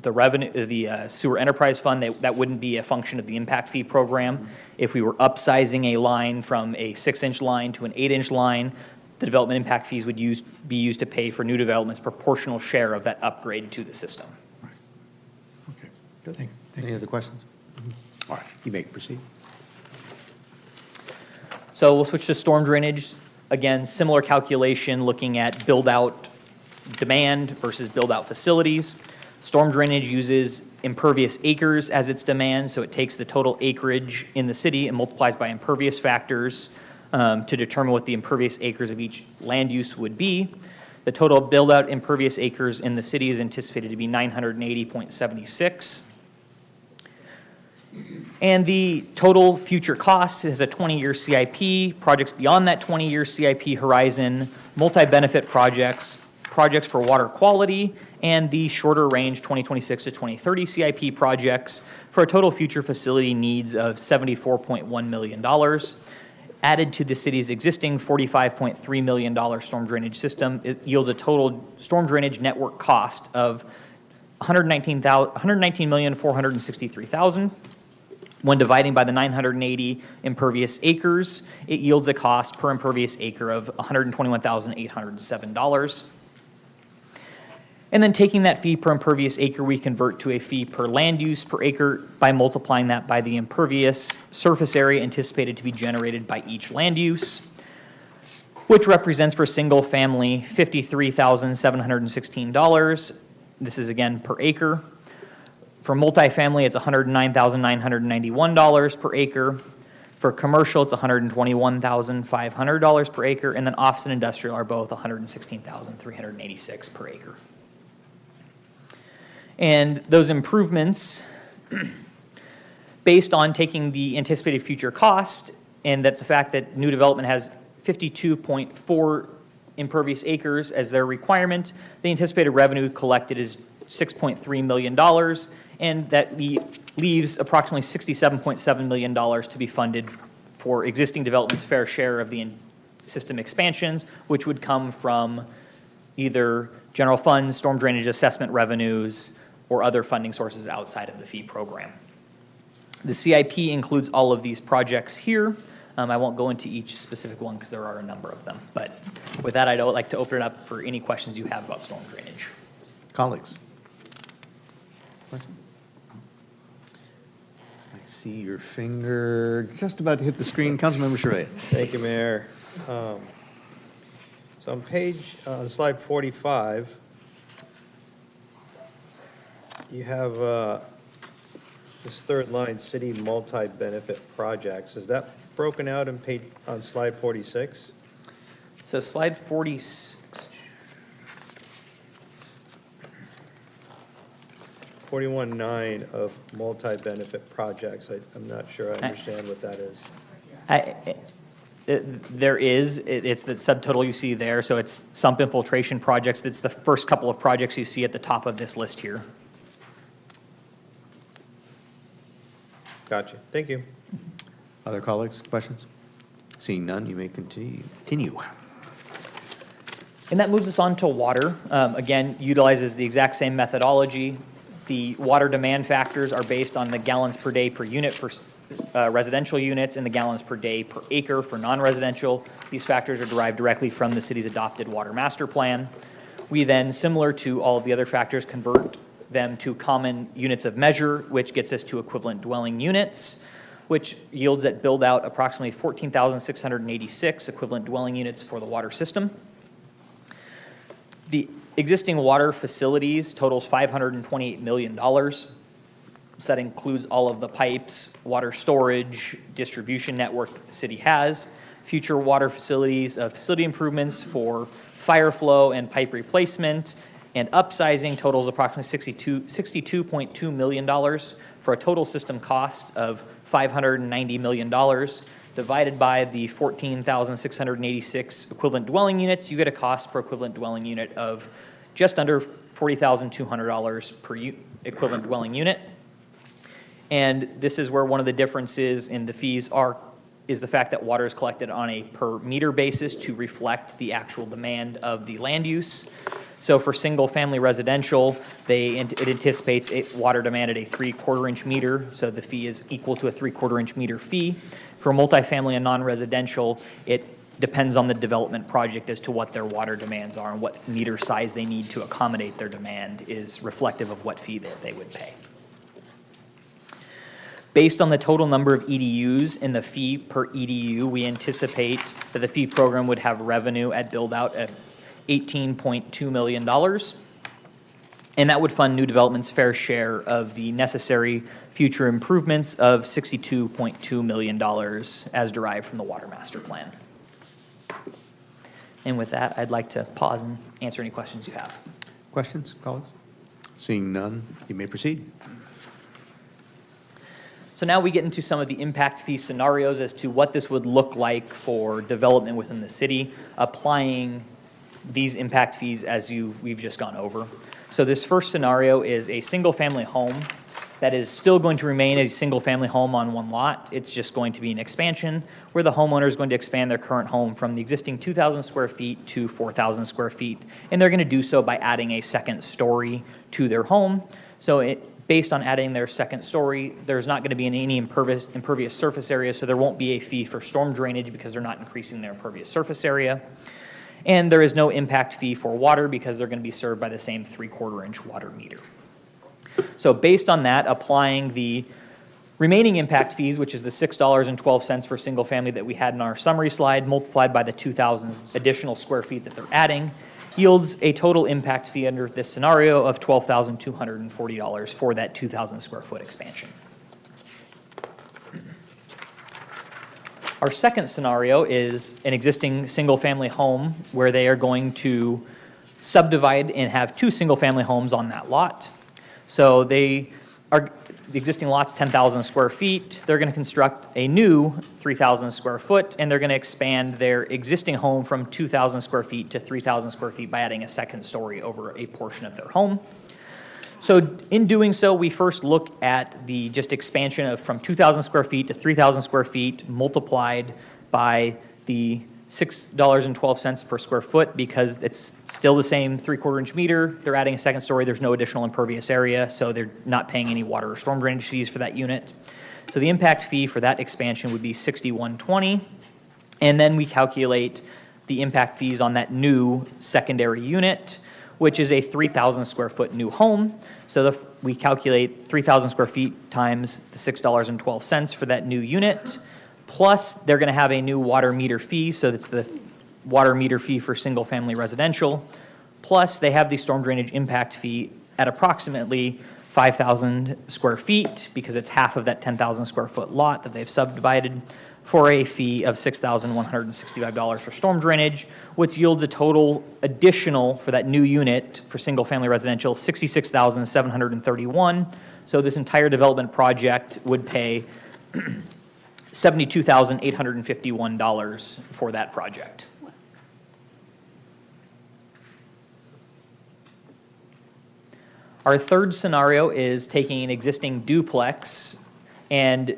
the revenue, the sewer enterprise fund. That wouldn't be a function of the impact fee program. If we were upsizing a line from a 6-inch line to an 8-inch line, the development impact fees would be used to pay for new development's proportional share of that upgrade to the system. Right. Okay. Good. Thank Any you. other questions? All right, you may proceed. So we'll switch to storm drainage. Again, similar calculation looking at build-out demand versus build-out facilities. Storm drainage uses impervious acres as its demand, so it takes the total acreage in the city and multiplies by impervious factors to determine what the impervious acres of each land use would be. The total build-out impervious acres in the city is anticipated to be 980.76. And the total future cost is a 20-year CIP, projects beyond that 20-year CIP horizon, multi-benefit projects, projects for water quality, and the shorter range 2026 to 2030 CIP projects for a total future facility needs of $74.1 million. Added to the city's existing $45.3 million storm drainage system, it yields a total storm drainage network cost of $119,463,000. When dividing by the 980 impervious acres, it yields a cost per impervious acre of $121,807. And then taking that fee per impervious acre, we convert to a fee per land use per acre by multiplying that by the impervious surface area anticipated to be generated by each land use, which represents for single family $53,716. This is again per acre. For multifamily, it's $109,991 per acre. For commercial, it's $121,500 per acre, and then office and industrial are both $116,386 per acre. And those improvements, based on taking the anticipated future cost and that the fact that new development has 52.4 impervious acres as their requirement, the anticipated revenue collected is $6.3 million, and that leaves approximately $67.7 million to be funded for existing development's fair share of the system expansions, which would come from either general funds, storm drainage assessment revenues, or other funding sources outside of the fee program. The CIP includes all of these projects here. I won't go into each specific one because there are a number of them. But with that, I'd like to open it up for any questions you have about storm drainage. Colleagues? I see your finger just about to hit the screen. Councilmember Sharaya. Thank you, Mayor. So on slide 45, you have this third line, city multi-benefit projects. Is that broken out and paid on slide 46? So slide 46. 41.9 of multi-benefit projects. I'm not sure I understand what that is. There is. It's the subtotal you see there. So it's sump infiltration projects. It's the first couple of projects you see at the top of this list here. Gotcha. Thank you. Other colleagues, questions? Seeing none, you may continue. And that moves us on to water. Again, utilizes the exact same methodology. The water demand factors are based on the gallons per day per unit for residential units and the gallons per day per acre for non-residential. These factors are derived directly from the city's adopted water master plan. We then, similar to all of the other factors, convert them to common units of measure, which gets us to equivalent dwelling units, which yields at build out approximately 14,686 equivalent dwelling units for the water system. The existing water facilities totals $528 million. So that includes all of the pipes, water storage, distribution network that the city has, future water facilities, facility improvements for fire flow and pipe replacement, and upsizing totals approximately $62.2 million for a total system cost of $590 million. Divided by the 14,686 equivalent dwelling units, you get a cost per equivalent dwelling unit of just under $40,200 per equivalent dwelling unit. And this is where one of the differences in the fees is the fact that water is collected on a per meter basis to reflect the actual demand of the land use. So for single-family residential, it anticipates water demand at a 3/4 inch meter, so the fee is equal to a 3/4 inch meter fee. For multifamily and non-residential, it depends on the development project as to what their water demands are, and what meter size they need to accommodate their demand is reflective of what fee that they would pay. Based on the total number of EDUs and the fee per EDU, we anticipate that the fee program would have revenue at build-out of $18.2 million. And that would fund new development's fair share of the necessary future improvements of $62.2 million as derived from the Water Master Plan. And with that, I'd like to pause and answer any questions you have. Questions, colleagues? Seeing none, you may proceed. So now we get into some of the impact fee scenarios as to what this would look like for development within the city, applying these impact fees as we've just gone over. So this first scenario is a single-family home that is still going to remain a single-family home on one lot. It's just going to be an expansion where the homeowner is going to expand their current home from the existing 2,000 square feet to 4,000 square feet, and they're going to do so by adding a second story to their home. So based on adding their second story, there's not going to be any impervious surface area, so there won't be a fee for storm drainage because they're not increasing their impervious surface area. And there is no impact fee for water because they're going to be served by the same 3/4 inch water meter. So based on that, applying the remaining impact fees, which is the $6.12 for single family that we had in our summary slide, multiplied by the 2,000 additional square feet that they're adding, yields a total impact fee under this scenario of $12,240 for that 2,000 square foot expansion. Our second scenario is an existing single-family home where they are going to subdivide and have 2 single-family homes on that lot. So the existing lot's 10,000 square feet. They're going to construct a new 3,000 square foot, and they're going to expand their existing home from 2,000 square feet to 3,000 square feet by adding a second story over a portion of their home. So in doing so, we first look at the just expansion of from 2,000 square feet to 3,000 square feet multiplied by the $6.12 per square foot because it's still the same 3/4 inch meter. They're adding a second story. There's no additional impervious area, so they're not paying any water or storm drainage fees for that unit. So the impact fee for that expansion would be $61.20. And then we calculate the impact fees on that new secondary unit, which is a 3,000 square foot new home. So we calculate 3,000 square feet times the $6.12 for that new unit. Plus, they're going to have a new water meter fee, so that's the water meter fee for single-family residential. Plus, they have the storm drainage impact fee at approximately 5,000 square feet, because it's half of that 10,000 square foot lot that they've subdivided, for a fee of $6,165 for storm drainage, which yields a total additional for that new unit for single-family residential, $66,731. So this entire development project would pay $72,851 for that project. Our third scenario is taking an existing duplex and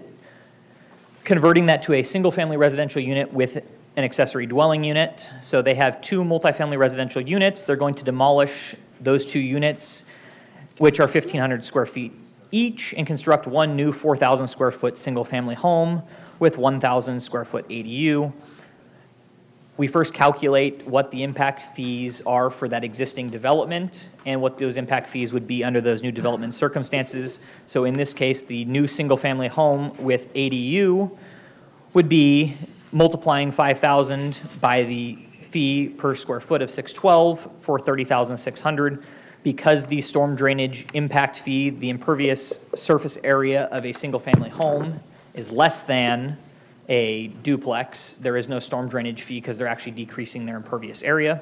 converting that to a single-family residential unit with an accessory dwelling unit. So they have 2 multifamily residential units. They're going to demolish those 2 units, which are 1,500 square feet each, and construct 1 new 4,000 square foot single-family home with 1,000 square foot ADU. We first calculate what the impact fees are for that existing development and what those impact fees would be under those new development circumstances. So in this case, the new single-family home with ADU would be multiplying 5,000 by the fee per square foot of $612 for $30,600. Because the storm drainage impact fee, the impervious surface area of a single-family home is less than a duplex, there is no storm drainage fee because they're actually decreasing their impervious area.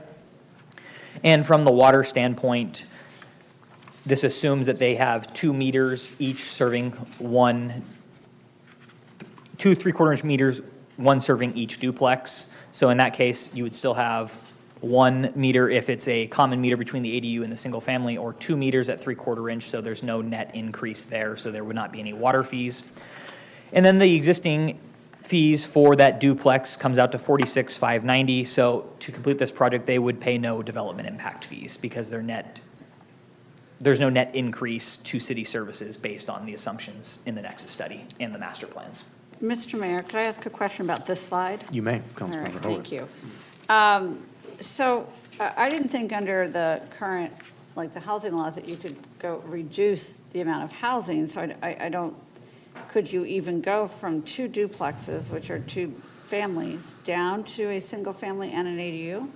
And from the water standpoint, this assumes that they have 2 meters each serving 2 3/4 inch meters, 1 serving each duplex. So in that case, you would still have 1 meter if it's a common meter between the ADU and the single family, or 2 meters at 3/4 inch, so there's no net increase there, so there would not be any water fees. And then the existing fees for that duplex comes out to $46,590. So to complete this project, they would pay no development impact fees because there's no net increase to city services based on the assumptions in the Nexus study and the master plans. Mr. Mayor, could I ask a question about this slide? You may, All right, Councilmember thank Howard. you. So I didn't think under the current, like the housing laws, that you could go reduce the amount of housing. So I don't, could you even go from 2 duplexes, which are 2 families, down to a single family and an ADU?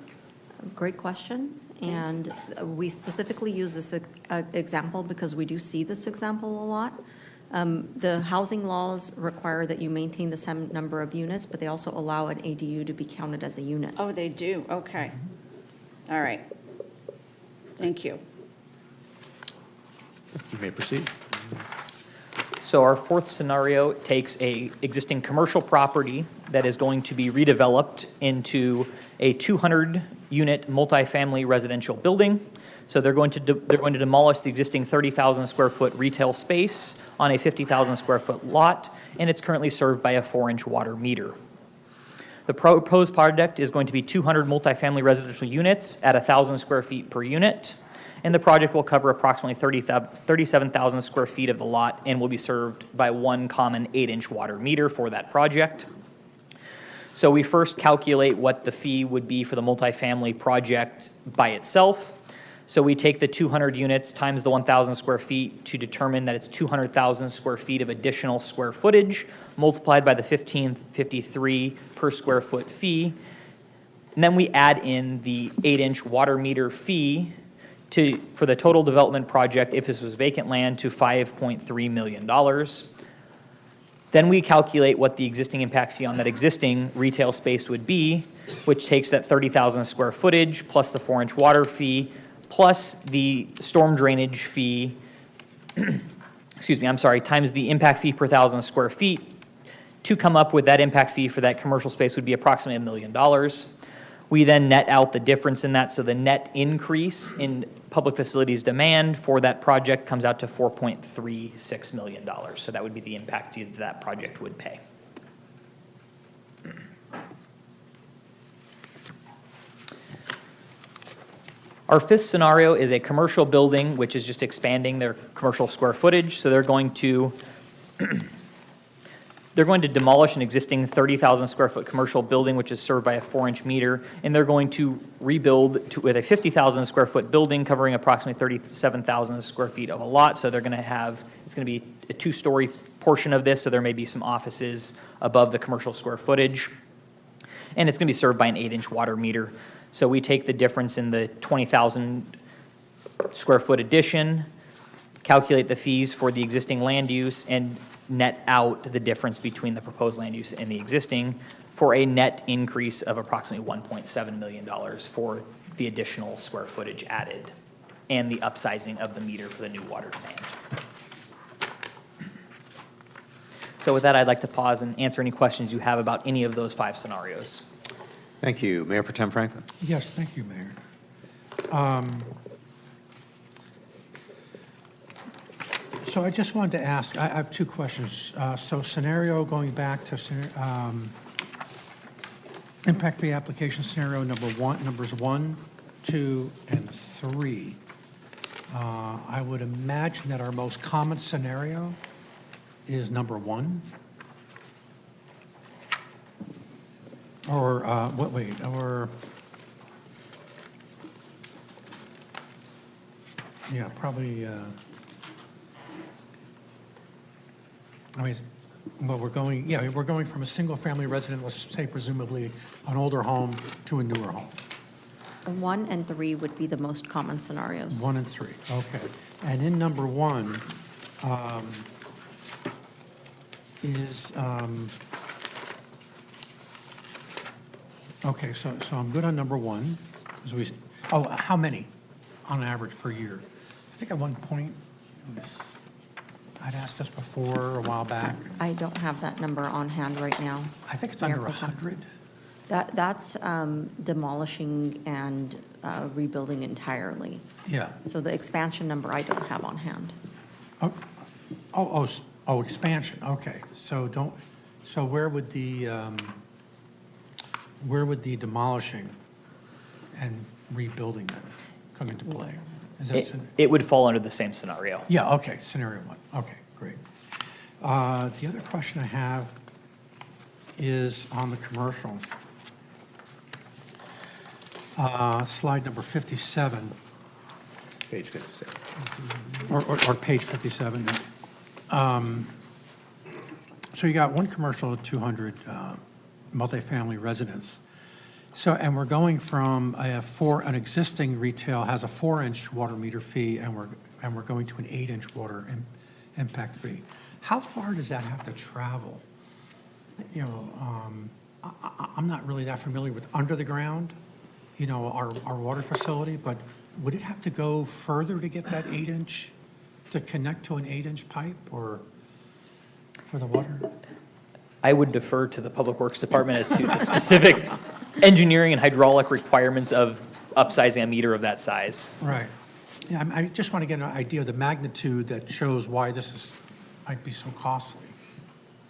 Great question. And we specifically use this example because we do see this example a lot. The housing laws require that you maintain the same number of units, but they also allow an ADU to be counted as a unit. Oh, they do, okay. All right. Thank you. You may proceed. So our fourth scenario takes a existing commercial property that is going to be redeveloped into a 200-unit multifamily residential building. So they're going to demolish the existing 30,000 square foot retail space on a 50,000 square foot lot, and it's currently served by a 4-inch water meter. The proposed project is going to be 200 multifamily residential units at 1,000 square feet per unit, and the project will cover approximately 37,000 square feet of the lot and will be served by 1 common 8-inch water meter for that project. So we first calculate what the fee would be for the multifamily project by itself. So we take the 200 units times the 1,000 square feet to determine that it's 200,000 square feet of additional square footage, multiplied by the 1553 per square foot fee. And then we add in the 8-inch water meter fee for the total development project, if this was vacant land, to $5.3 million. Then we calculate what the existing impact fee on that existing retail space would be, which takes that 30,000 square footage plus the 4-inch water fee plus the storm drainage fee, times the impact fee per 1,000 square feet. To come up with that impact fee for that commercial space would be approximately $1 million. We then net out the difference in that, so the net increase in public facilities demand for that project comes out to $4.36 million. So that would be the impact fee that project would pay. Our fifth scenario is a commercial building, which is just expanding their commercial square footage. So they're going to demolish an existing 30,000 square foot commercial building, which is served by a 4-inch meter, and they're going to rebuild with a 50,000 square foot building covering approximately 37,000 square feet of a lot. So they're going to have, it's going to be a 2-story portion of this, so there may be some offices above the commercial square footage. And it's going to be served by an 8-inch water meter. So we take the difference in the 20,000 square foot addition, calculate the fees for the existing land use, and net out the difference between the proposed land use and the existing for a net increase of approximately $1.7 million for the additional square footage added and the upsizing of the meter for the new water demand. So with that, I'd like to pause and answer any questions you have about any of those 5 scenarios. Thank you. Mayor Pro Tem Franklin. Yes, thank you, Mayor. So I just wanted to ask, I have 2 questions. So scenario, going back to impact fee application scenario numbers 1, 2, and 3. I would imagine that our most common scenario is number 1. Or, yeah, probably, we're going from a single-family resident, let's say presumably an older home, to a newer home. 1 and 3 would be the most common scenarios. 1 and 3, okay. And in number 1 okay, so I'm good on number 1. How many on average per year? I think at one point, I'd asked this before a while back. I don't have that number on hand right now. I think it's under 100. That's demolishing and rebuilding entirely. Yeah. So the expansion number I don't have on hand. Expansion, okay. So where would the demolishing and rebuilding then come into play? It would fall under the same scenario. Yeah, okay, scenario 1. Okay, great. The other question I have is on the commercial. Slide number 57. Page 57. Or page 57. So you got 1 commercial, 200 multifamily residents. So, and we're going from an existing retail has a 4-inch water meter fee, and we're going to an 8-inch water impact fee. How far does that have to travel? I'm not really that familiar with under the ground, our water facility, but would it have to go further to get that 8-inch to connect to an 8-inch pipe or for the water? I would defer to the Public Works Department as to the specific engineering and hydraulic requirements of upsizing a meter of that size. Right. Yeah, I just want to get an idea of the magnitude that shows why might be so costly.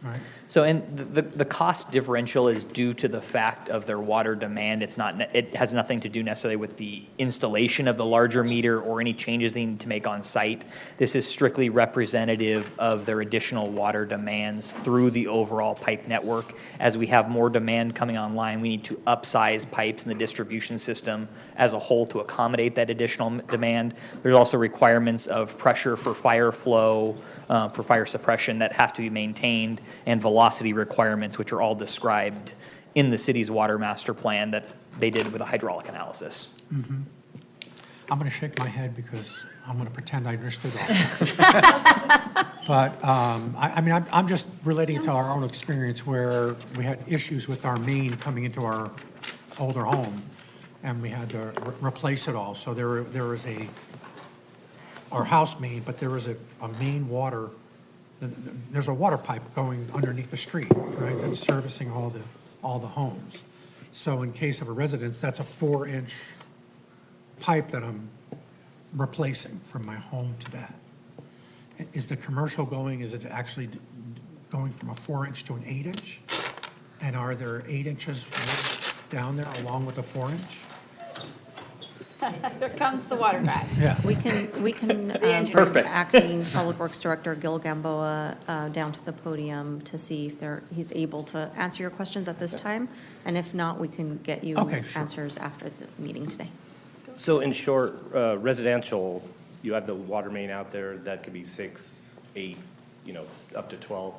right? So, and the cost differential is due to the fact of their water demand. It's not, it has nothing to do necessarily with the installation of the larger meter or any changes they need to make on site. This is strictly representative of their additional water demands through the overall pipe network. As we have more demand coming online, we need to upsize pipes in the distribution system as a whole to accommodate that additional demand. There's also requirements of pressure for fire flow, for fire suppression that have to be maintained, and velocity requirements, which are all described in the city's water master plan that they did with a hydraulic analysis. I'm going to shake my head because I'm going to pretend I understood that. But, I mean, I'm just relating to our own experience where we had issues with our main coming into our older home, and we had to replace it all. So there was our house main, but there was a main water, there's a water pipe going underneath the street, right, that's servicing all the homes. So in case of a residence, that's a 4-inch pipe that I'm replacing from my home to that. Is the commercial going, is it actually going from a 4-inch to an 8-inch? And are there 8 inches down there along with the 4-inch? Here comes the water guy. Yeah. We can bring Perfect. Acting Public Works Director Gil Gamboa down to the podium to see if he's able to answer your questions at this time. And if not, we can get you Okay, sure. answers after the meeting today. So in short, residential, you have the water main out there, that could be 6, 8, up to 12.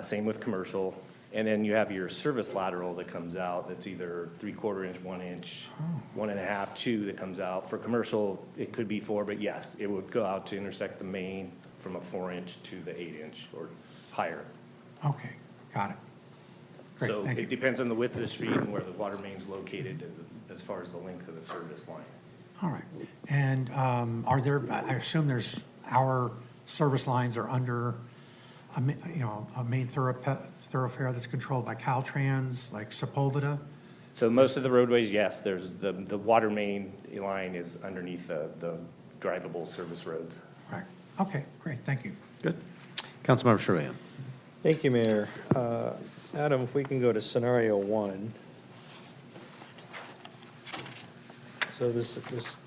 Same with commercial. And then you have your service lateral that comes out that's either 3/4 inch, 1 inch, 1.5, 2 that comes out. For commercial, it could be 4, but yes, it would go out to intersect the main from a 4-inch to the 8-inch or higher. Okay, got it. Great, So thank it you. depends on the width of the street and where the water main's located as far as the length of the service line. All right. And are there, I assume there's, our service lines are under a main thoroughfare that's controlled by Caltrans, like Sepulveda? So most of the roadways, yes, there's the water main line is underneath the drivable service roads. Right. Okay, great, thank you. Good. Councilmember Trujillo. Thank you, Mayor. Adam, if we can go to scenario 1. So this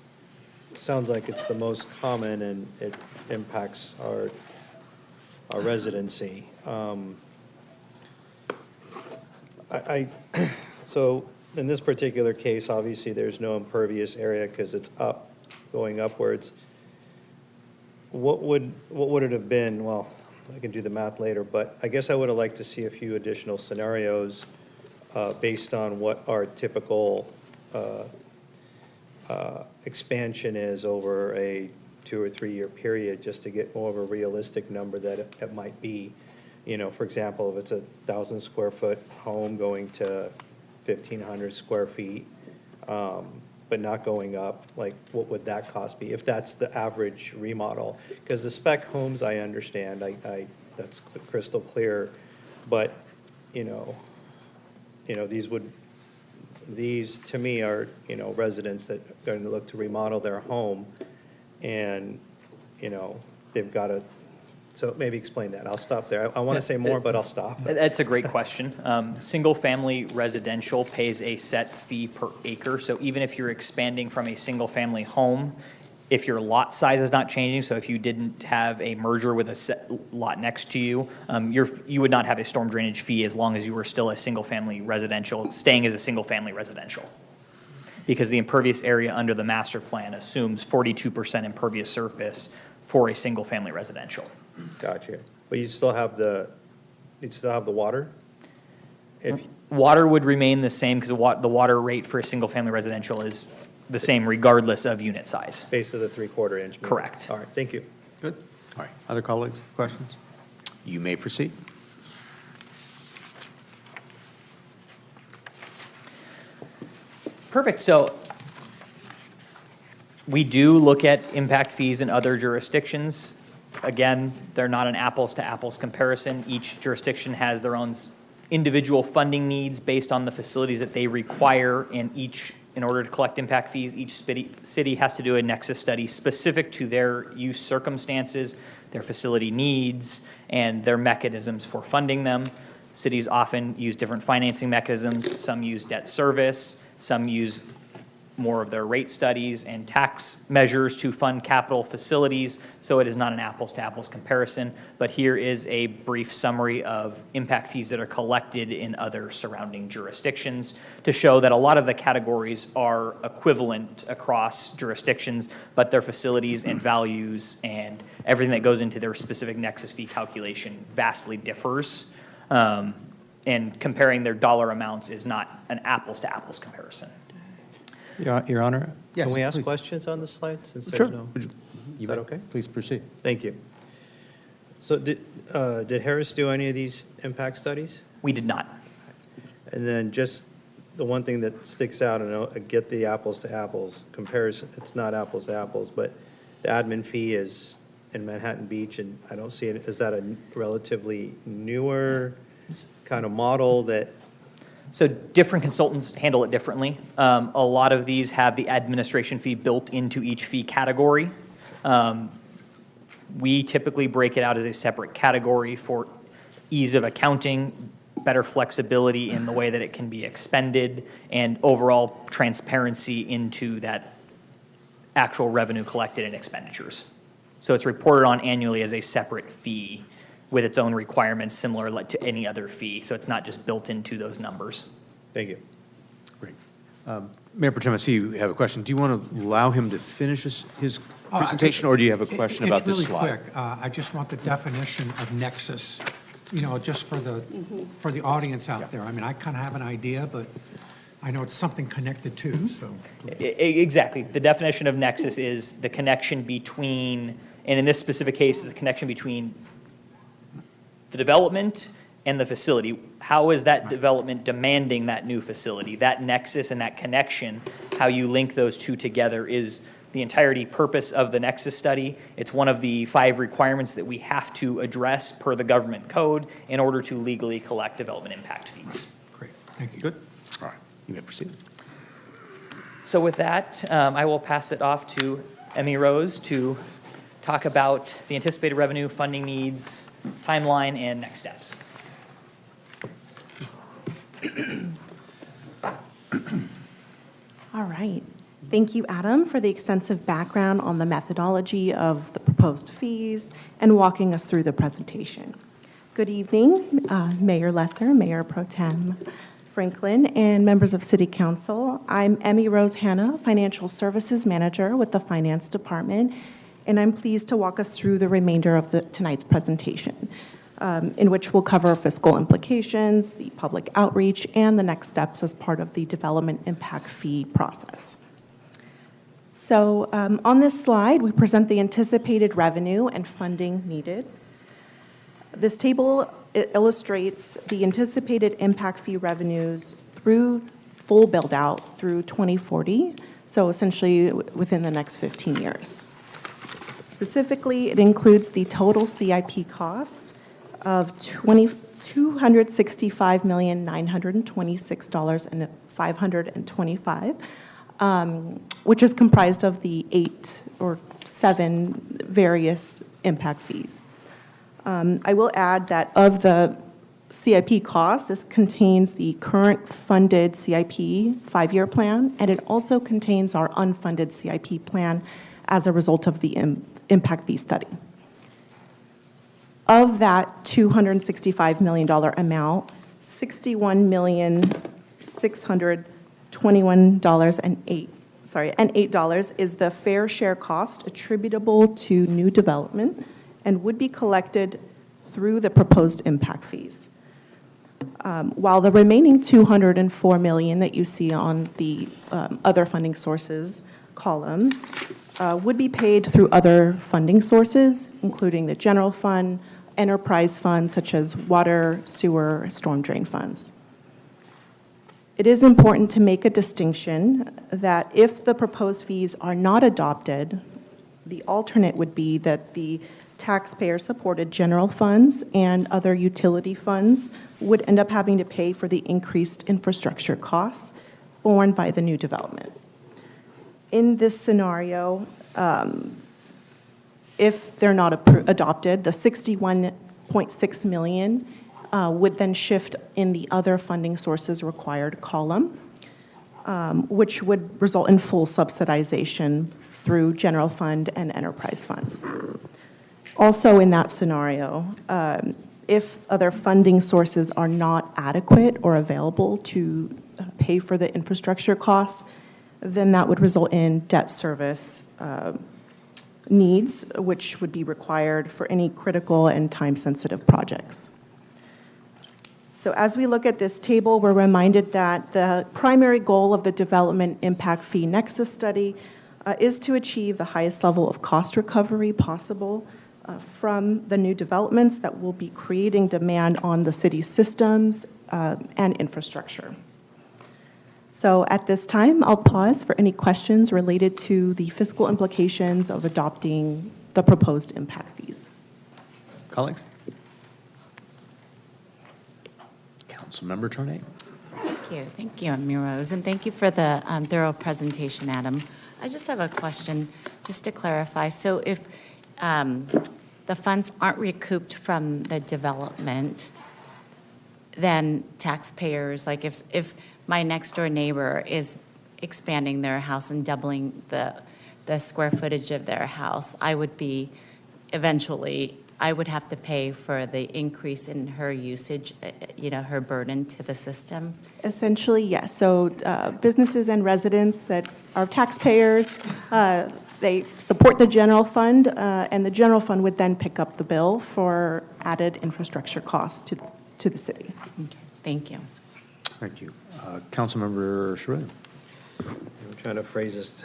sounds like it's the most common and it impacts our residency. So in this particular case, obviously, there's no impervious area because it's going upwards. What would it have been? Well, I can do the math later, but I guess I would have liked to see a few additional scenarios based on what our typical expansion is over a 2 or 3 year period, just to get more of a realistic number that it might be. For example, if it's a 1,000 square foot home going to 1,500 square feet, but not going up, like what would that cost be if that's the average remodel? Because the spec homes, I understand, that's crystal clear, but these to me are residents that are going to look to remodel their home, and they've got to. So maybe explain that. I'll stop there. I want to say more, but I'll stop. That's a great question. Single-family residential pays a set fee per acre. So even if you're expanding from a single-family home, if your lot size is not changing, so if you didn't have a merger with a lot next to you, you would not have a storm drainage fee as long as you were still a single-family residential, staying as a single-family residential. Because the impervious area under the master plan assumes 42% impervious surface for a single-family residential. Gotcha. But you still have the water? Water would remain the same because the water rate for a single-family residential is the same regardless of unit size. Base of the 3/4 inch. Meter. Correct. All right, thank you. Good. All right. Other colleagues with questions? You may proceed. Perfect. So we do look at impact fees in other jurisdictions. Again, they're not an apples to apples comparison. Each jurisdiction has their own individual funding needs based on the facilities that they require, and each in order to collect impact fees, each city has to do a nexus study specific to their use circumstances, their facility needs, and their mechanisms for funding them. Cities often use different financing mechanisms. Some use debt service, some use more of their rate studies and tax measures to fund capital facilities, so it is not an apples-to-apples comparison. But here is a brief summary of impact fees that are collected in other surrounding jurisdictions to show that a lot of the categories are equivalent across jurisdictions, but their facilities and values and everything that goes into their specific nexus fee calculation vastly differs. And comparing their dollar amounts is not an apples-to-apples comparison. Your Honor? Yes, Can we ask please. questions on the slide since Sure. there's no? Is that okay? Please proceed. Thank you. So did Harris do any of these impact studies? We did not. And then just the one thing that sticks out, and I get the apples to apples comparison, it's not apples to apples, but the admin fee is in Manhattan Beach, and I don't see it, is that a relatively newer kind of model that? So different consultants handle it differently. A lot of these have the administration fee built into each fee category. We typically break it out as a separate category for ease of accounting, better flexibility in the way that it can be expended, and overall transparency into that actual revenue collected and expenditures. So it's reported on annually as a separate fee with its own requirements similar to any other fee. So it's not just built into those numbers. Thank you. Great. Mayor Protem, I see you have a question. Do you want to allow him to finish his presentation, or do you have a question about this slide? It's really quick. I just want the definition of nexus, just for the audience out there. I mean, I kind of have an idea, but I know it's something connected to, so. Exactly. The definition of nexus is the connection between, and in this specific case, is the connection between the development and the facility. How is that development demanding that new facility? That nexus and that connection, how you link those two together, is the entirety purpose of the nexus study. It's one of the 5 requirements that we have to address per the government code in order to legally collect development impact fees. Great, thank you. Good. All right, you may proceed. So with that, I will pass it off to Emmy Rose to talk about the anticipated revenue, funding needs, timeline, and next steps. All right. Thank you, Adam, for the extensive background on the methodology of the proposed fees and walking us through the presentation. Good evening, Mayor Lesser, Mayor Pro Tem Franklin, and members of City Council. I'm Emmy Rose Hanna, Financial Services Manager with the Finance Department, and I'm pleased to walk us through the remainder of tonight's presentation, in which we'll cover fiscal implications, the public outreach, and the next steps as part of the development impact fee process. So on this slide, we present the anticipated revenue and funding needed. This table illustrates the anticipated impact fee revenues through full build-out through 2040, so essentially within the next 15 years. Specifically, it includes the total CIP cost of $265,926,525, which is comprised of the 8 or 7 various impact fees. I will add that of the CIP cost, this contains the current funded CIP 5-year plan, and it also contains our unfunded CIP plan as a result of the impact fee study. Of that $265 million amount, $61,621.08 is the fair share cost attributable to new development and would be collected through the proposed impact fees. While the remaining $204 million that you see on the other funding sources column would be paid through other funding sources, including the general fund, enterprise funds such as water, sewer, storm drain funds. It is important to make a distinction that if the proposed fees are not adopted, the alternate would be that the taxpayer-supported general funds and other utility funds would end up having to pay for the increased infrastructure costs borne by the new development. In this scenario, if they're not adopted, the $61.6 million would then shift in the other funding sources required column, which would result in full subsidization through general fund and enterprise funds. Also in that scenario, if other funding sources are not adequate or available to pay for the infrastructure costs, then that would result in debt service needs, which would be required for any critical and time-sensitive projects. So as we look at this table, we're reminded that the primary goal of the Development Impact Fee Nexus study is to achieve the highest level of cost recovery possible from the new developments that will be creating demand on the city's systems and infrastructure. So at this time, I'll pause for any questions related to the fiscal implications of adopting the proposed impact fees. Colleagues? Councilmember Tornay. Thank you, Amy Rose, and thank you for the thorough presentation, Adam. I just have a question, just to clarify. So if the funds aren't recouped from the development, then taxpayers, like if my next door neighbor is expanding their house and doubling the square footage of their house, I would have to pay for the increase in her usage, her burden to the system? Essentially, yes. So businesses and residents that are taxpayers, they support the general fund, and the general fund would then pick up the bill for added infrastructure costs to the city. Okay, thank you. Thank you. Councilmember Sherrillian. I'm trying to phrase this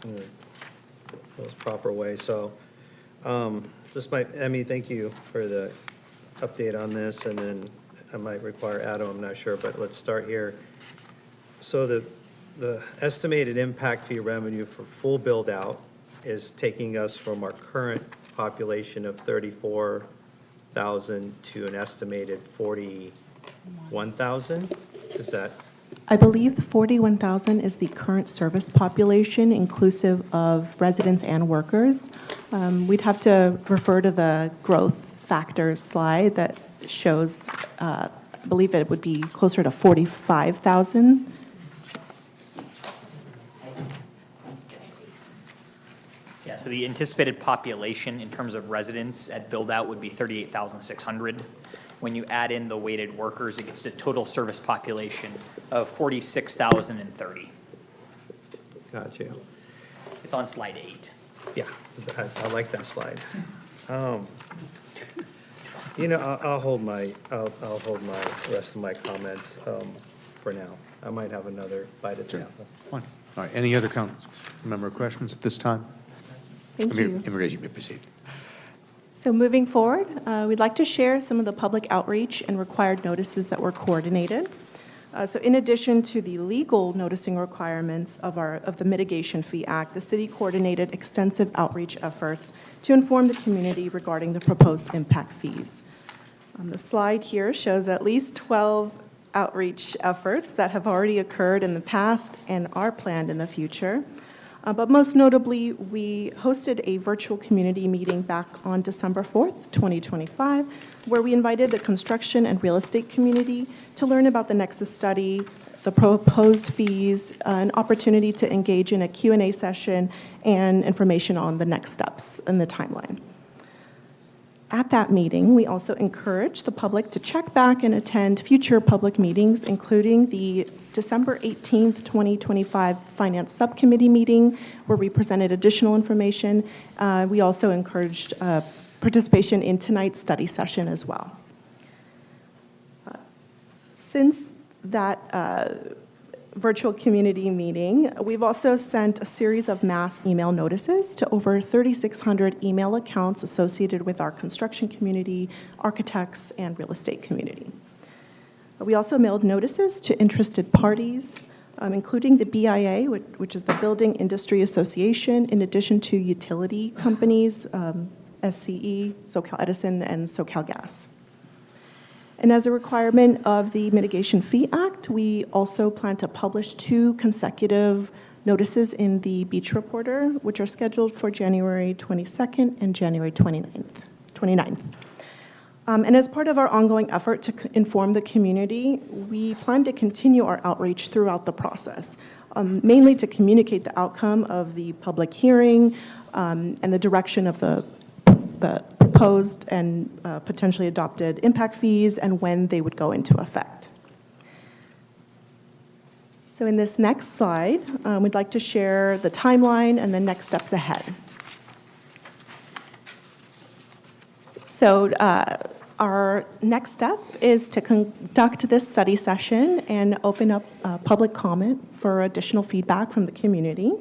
in the most proper way. So Emmy, thank you for the update on this, and then I might require Adam, I'm not sure, but let's start here. So the estimated impact fee revenue for full build-out is taking us from our current population of 34,000 to an estimated 41,000? Is that? I believe the 41,000 is the current service population, inclusive of residents and workers. We'd have to refer to the growth factors slide that shows, I believe it would be closer to 45,000. Yeah, so the anticipated population in terms of residents at build-out would be 38,600. When you add in the weighted workers, it gets to total service population of 46,030. Got you. It's on slide 8. Yeah, I like that slide. I'll hold my rest of my comments for now. I might have another bite at the apple. Fine. All right. Any other member questions at this time? Thank you. Immigration, you may proceed. So moving forward, we'd like to share some of the public outreach and required notices that were coordinated. So in addition to the legal noticing requirements of the Mitigation Fee Act, the city coordinated extensive outreach efforts to inform the community regarding the proposed impact fees. The slide here shows at least 12 outreach efforts that have already occurred in the past and are planned in the future. But most notably, we hosted a virtual community meeting back on December 4th, 2025, where we invited the construction and real estate community to learn about the Nexus study, the proposed fees, an opportunity to engage in a Q&A session, and information on the next steps in the timeline. At that meeting, we also encouraged the public to check back and attend future public meetings, including the December 18th, 2025 Finance Subcommittee meeting, where we presented additional information. We also encouraged participation in tonight's study session as well. Since that virtual community meeting, we've also sent a series of mass email notices to over 3,600 email accounts associated with our construction community, architects, and real estate community. We also mailed notices to interested parties, including the BIA, which is the Building Industry Association, in addition to utility companies, SCE, SoCal Edison, and SoCal Gas. And as a requirement of the Mitigation Fee Act, we also plan to publish 2 consecutive notices in the Beach Reporter, which are scheduled for January 22nd and January 29th. And as part of our ongoing effort to inform the community, we plan to continue our outreach throughout the process, mainly to communicate the outcome of the public hearing and the direction of the proposed and potentially adopted impact fees and when they would go into effect. So in this next slide, we'd like to share the timeline and the next steps ahead. So our next step is to conduct this study session and open up public comment for additional feedback from the community.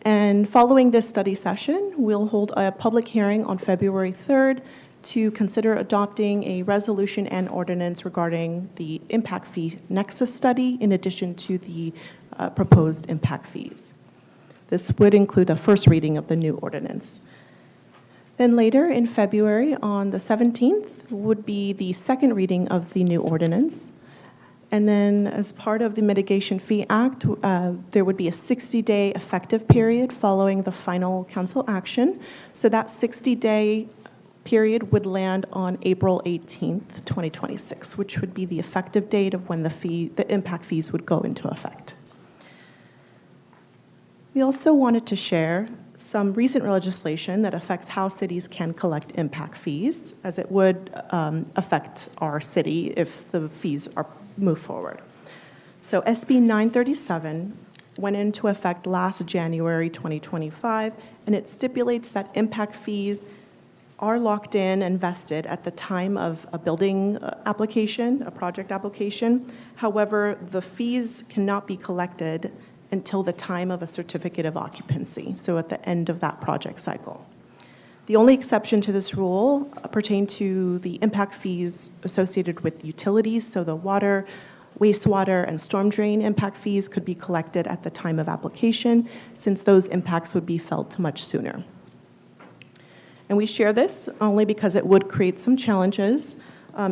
And following this study session, we'll hold a public hearing on February 3rd to consider adopting a resolution and ordinance regarding the impact fee nexus study in addition to the proposed impact fees. This would include a first reading of the new ordinance. Then later in February, on the 17th, would be the second reading of the new ordinance. And then as part of the Mitigation Fee Act, there would be a 60-day effective period following the final council action. So that 60-day period would land on April 18th, 2026, which would be the effective date of when the impact fees would go into effect. We also wanted to share some recent legislation that affects how cities can collect impact fees, as it would affect our city if the fees are moved forward. So SB 937 went into effect last January 2025, and it stipulates that impact fees are locked in and vested at the time of a building application, a project application. However, the fees cannot be collected until the time of a certificate of occupancy, so at the end of that project cycle. The only exception to this rule pertain to the impact fees associated with utilities, so the water, wastewater, and storm drain impact fees could be collected at the time of application, since those impacts would be felt much sooner. And we share this only because it would create some challenges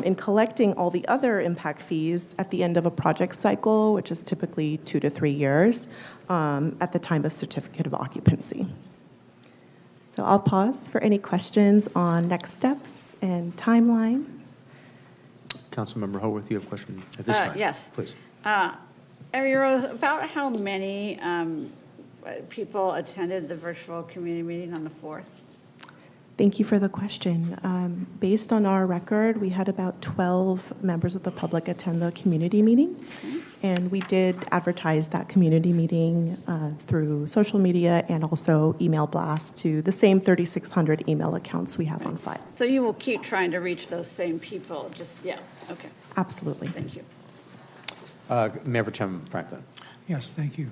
in collecting all the other impact fees at the end of a project cycle, which is typically 2 to 3 years, at the time of certificate of occupancy. So I'll pause for any questions on next steps and timeline. Councilmember Haworth, you have a question at this time? Yes. Please. Rose, about how many people attended the virtual community meeting on the 4th? Thank you for the question. Based on our record, we had about 12 members of the public attend the community meeting. And we did advertise that community meeting through social media and also email blasts to the same 3,600 email accounts we have on file. So you will keep trying to reach those same people, okay. Absolutely. Thank you. Mayor Pro Tem Franklin. Yes, thank you.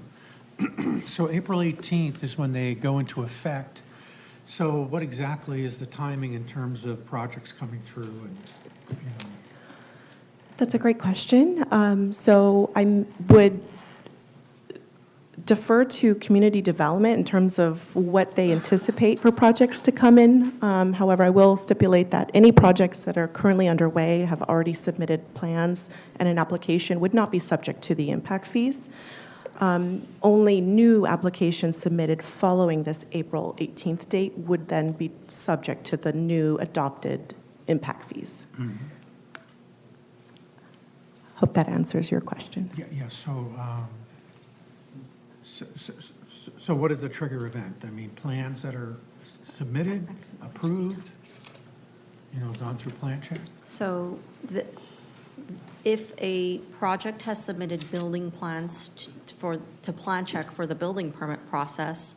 So April 18th is when they go into effect. So what exactly is the timing in terms of projects coming through? And, That's a great question. So I would defer to community development in terms of what they anticipate for projects to come in. However, I will stipulate that any projects that are currently underway have already submitted plans and an application would not be subject to the impact fees. Only new applications submitted following this April 18th date would then be subject to the new adopted impact fees. Mm-hmm. Hope that answers your question. Yeah. So what is the trigger event? I mean, plans that are submitted, approved, gone through plan check? So if a project has submitted building plans to plan check for the building permit process,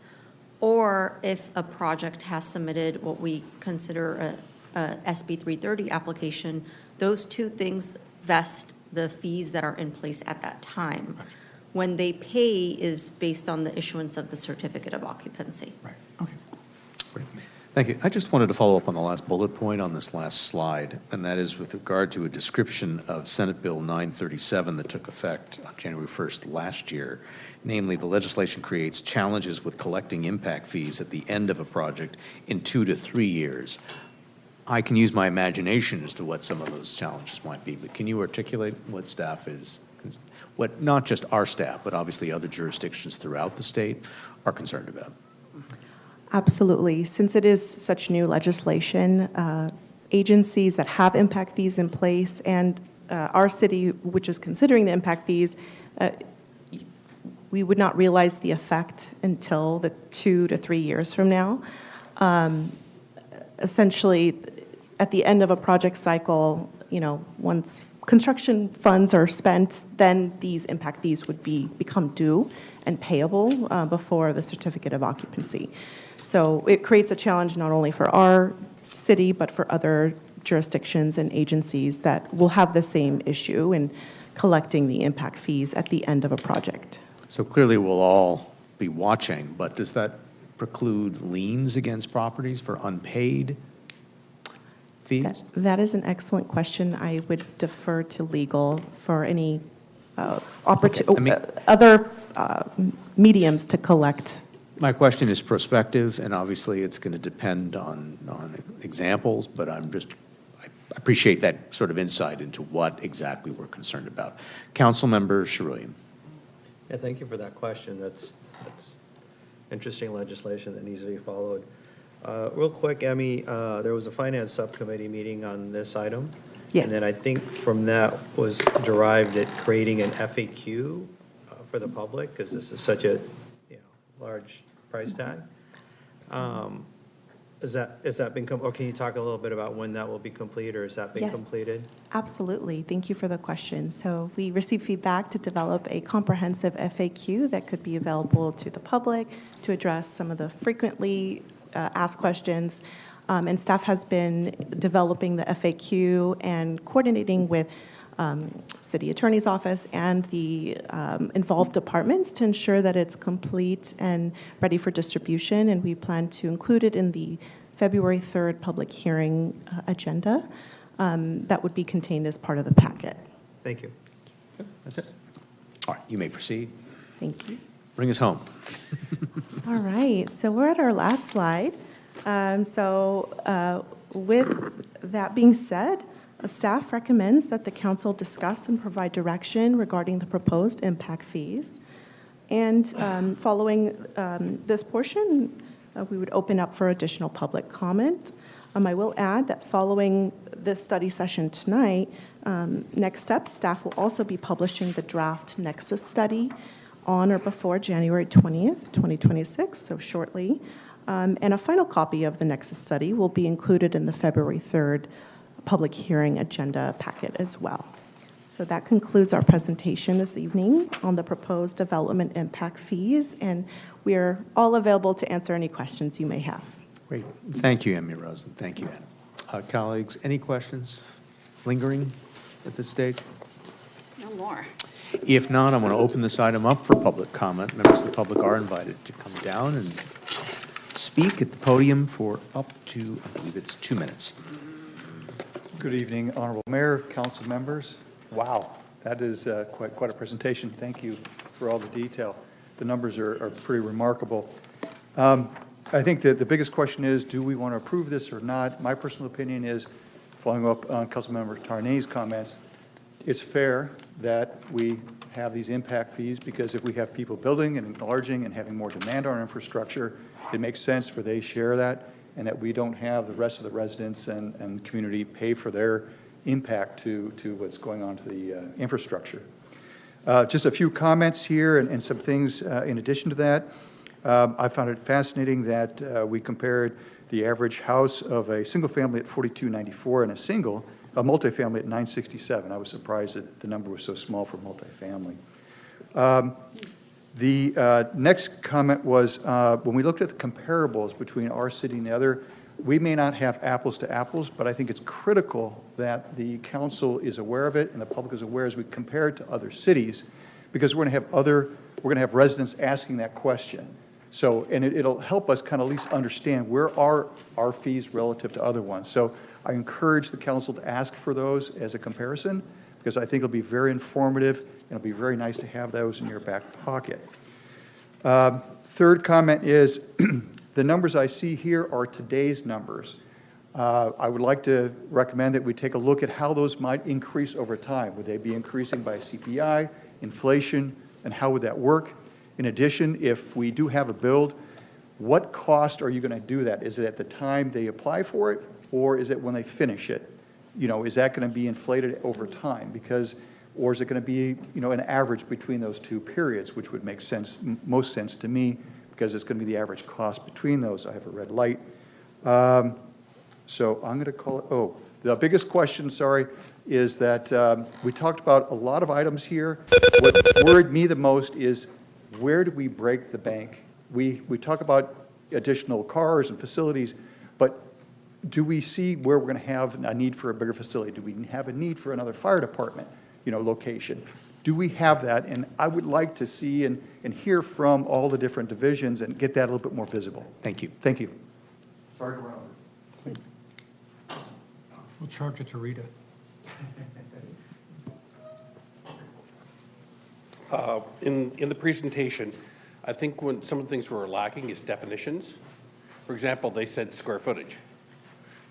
or if a project has submitted what we consider a SB 330 application, those two things vest the fees that are in place at that time. Gotcha. When they pay is based on the issuance of the certificate of occupancy. Right, okay. Thank you. I just wanted to follow up on the last bullet point on this last slide, and that is with regard to a description of Senate Bill 937 that took effect on January 1st last year. Namely, the legislation creates challenges with collecting impact fees at the end of a project in 2 to 3 years. I can use my imagination as to what some of those challenges might be, but can you articulate what staff is, what not just our staff, but obviously other jurisdictions throughout the state are concerned about? Absolutely. Since it is such new legislation, agencies that have impact fees in place and our city, which is considering the impact fees, we would not realize the effect until the 2 to 3 years from now. Essentially, at the end of a project cycle, once construction funds are spent, then these impact fees would become due and payable before the certificate of occupancy. So it creates a challenge not only for our city, but for other jurisdictions and agencies that will have the same issue in collecting the impact fees at the end of a project. So clearly we'll all be watching, but does that preclude liens against properties for unpaid fees? That is an excellent question. I would defer to legal for any other mediums to collect. My question is prospective, and obviously it's going to depend on examples, but I appreciate that sort of insight into what exactly we're concerned about. Councilmember Shurulian. Yeah, thank you for that question. That's interesting legislation that needs to be followed. Real quick, Emmy, there was a finance subcommittee meeting on this item. Yes. And then I think from that was derived at creating an FAQ for the public, because this is such a large price tag. Is that been, or can you talk a little bit about when that will be complete, or has that been completed? Absolutely. Thank you for the question. So we received feedback to develop a comprehensive FAQ that could be available to the public to address some of the frequently asked questions. And staff has been developing the FAQ and coordinating with City Attorney's Office and the involved departments to ensure that it's complete and ready for distribution. And we plan to include it in the February 3rd public hearing agenda that would be contained as part of the packet. Thank you. That's it. All right, you may proceed. Thank you. Bring us home. All right, so we're at our last slide. With that being said, staff recommends that the council discuss and provide direction regarding the proposed impact fees. And following this portion, we would open up for additional public comment. I will add that following this study session tonight, next steps, staff will also be publishing the draft Nexus study on or before January 20th, 2026, so shortly. And a final copy of the Nexus study will be included in the February 3rd public hearing agenda packet as well. So that concludes our presentation this evening on the proposed development impact fees, and we are all available to answer any questions you may have. Great. Thank you, Emmy Rose, and thank you, Ed. Colleagues, any questions lingering at this stage? No more. If not, I'm going to open this item up for public comment. Members of the public are invited to come down and speak at the podium for up to, I believe it's 2 minutes. Good evening, Honorable Mayor, council members. Wow, that is quite a presentation. Thank you for all the detail. The numbers are pretty remarkable. I think that the biggest question is, do we want to approve this or not? My personal opinion is, following up on Councilmember Tarnay's comments, it's fair that we have these impact fees, because if we have people building and enlarging and having more demand on our infrastructure, it makes sense for they share that, and that we don't have the rest of the residents and community pay for their impact to what's going on to the infrastructure. Just a few comments here and some things in addition to that. I found it fascinating that we compared the average house of a single family at $4,294 and a multifamily at $967. I was surprised that the number was so small for multifamily. The next comment was, when we looked at the comparables between our city and the other, we may not have apples to apples, but I think it's critical that the council is aware of it and the public is aware as we compare it to other cities, because we're going to have residents asking that question. So, and it'll help us kind of at least understand where are our fees relative to other ones. So I encourage the council to ask for those as a comparison, because I think it'll be very informative and it'll be very nice to have those in your back pocket. Third comment is, the numbers I see here are today's numbers. I would like to recommend that we take a look at how those might increase over time. Would they be increasing by CPI, inflation, and how would that work? In addition, if we do have a build, what cost are you going to do that? Is it at the time they apply for it, or is it when they finish it? You know, is that going to be inflated over time? Because, or is it going to be, you know, an average between those two periods, which would make sense, most sense to me, because it's going to be the average cost between those. I have a red light. So I'm going to call it, oh, the biggest question, sorry, is that we talked about a lot of items here. What worried me the most is, where do we break the bank? We talk about additional cars and facilities, but do we see where we're going to have a need for a bigger facility? Do we have a need for another fire department, you know, location? Do we have that? And I would like to see and hear from all the different divisions and get that a little bit more visible. Thank you. Thank you. Sorry to run over. We'll charge it to Rita. In the presentation, I think when some of the things we're lacking is definitions. For example, they said square footage.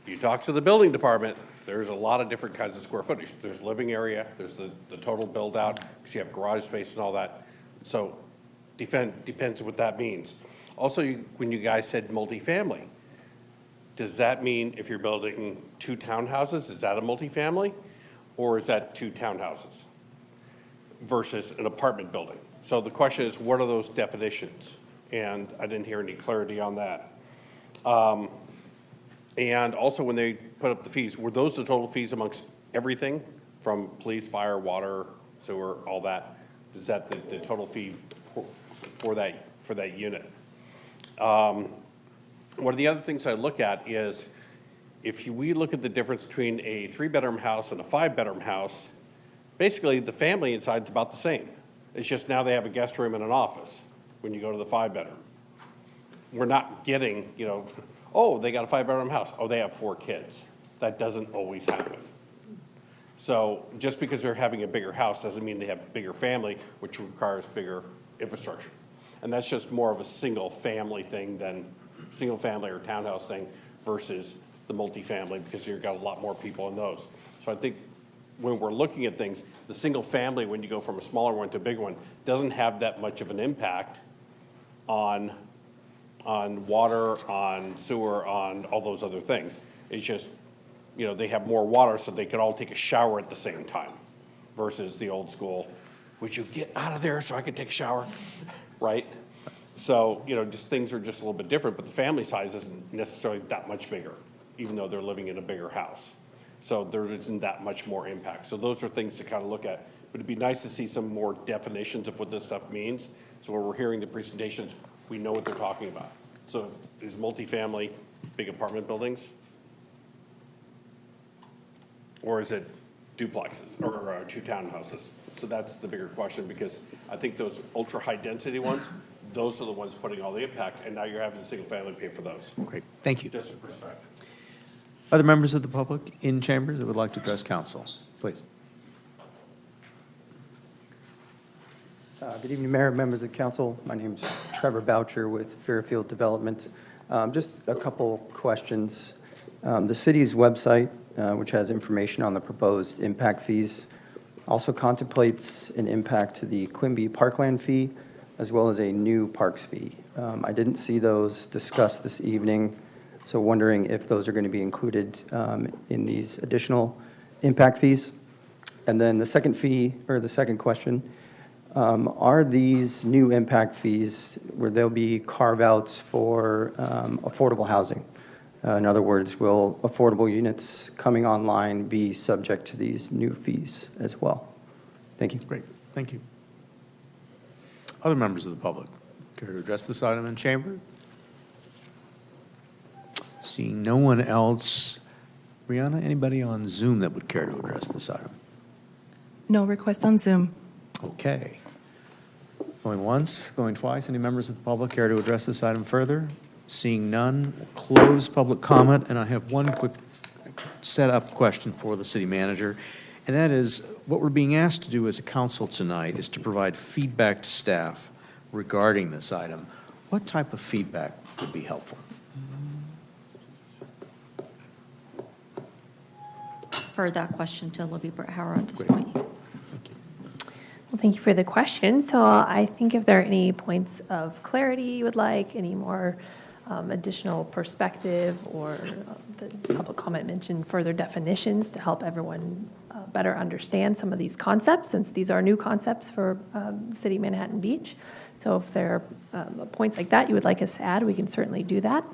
If you talk to the building department, there's a lot of different kinds of square footage. There's living area, there's the total build out, because you have garage space and all that. So depends what that means. Also, when you guys said multifamily, does that mean if you're building 2 townhouses, is that a multifamily? Or is that 2 townhouses versus an apartment building? So the question is, what are those definitions? And I didn't hear any clarity on that. And also when they put up the fees, were those the total fees amongst everything from police, fire, water, sewer, all that? Is that the total fee for that unit? One of the other things I look at is if we look at the difference between a 3-bedroom house and a 5-bedroom house, basically the family inside is about the same. It's just now they have a guest room and an office when you go to the 5-bedroom. We're not getting, you know, oh, they got a 5-bedroom house. Oh, they have 4 kids. That doesn't always happen. So just because they're having a bigger house doesn't mean they have a bigger family, which requires bigger infrastructure. And that's just more of a single family thing than single family or townhouse thing versus the multifamily, because you've got a lot more people in those. So I think when we're looking at things, the single family, when you go from a smaller one to a big one, doesn't have that much of an impact on water, on sewer, on all those other things. It's just, you know, they have more water so they can all take a shower at the same time versus the old school, would you get out of there so I can take a shower, right? So, you know, just things are just a little bit different, but the family size isn't necessarily that much bigger, even though they're living in a bigger house. So there isn't that much more impact. So those are things to kind of look at. But it'd be nice to see some more definitions of what this stuff means. So when we're hearing the presentations, we know what they're talking about. So is multifamily big apartment buildings? Or is it duplexes or 2 townhouses? So that's the bigger question, because I think those ultra high density ones, those are the ones putting all the impact, and now you're having a single family pay for those. Great, thank you. Just a perspective. Other members of the public in chambers that would like to address council, please. Good evening, Mayor, members of the council. My name is Trevor Boucher with Fairfield Development. Just a couple questions. The city's website, which has information on the proposed impact fees, also contemplates an impact to the Quimby Parkland fee, as well as a new parks fee. I didn't see those discussed this evening, so wondering if those are going to be included in these additional impact fees. And then the second fee, or the second question, are these new impact fees where there'll be carve-outs for affordable housing? In other words, will affordable units coming online be subject to these new fees as well? Thank you. Great, thank you. Other members of the public care to address this item in chamber? Seeing no one else, Brianna, anybody on Zoom that would care to address this item? No request on Zoom. Okay. Going once, going twice. Any members of the public care to address this item further? Seeing none, we'll close public comment, and I have one quick setup question for the city manager, and that is, what we're being asked to do as a council tonight is to provide feedback to staff regarding this item. What type of feedback would be helpful? defer that question to Libby Brethauer at this point. Well, thank you for the question. So I think if there are any points of clarity you would like, any more additional perspective, or the public comment mentioned further definitions to help everyone better understand some of these concepts, since these are new concepts for the city of Manhattan Beach. So if there are points like that you would like us to add, we can certainly do that.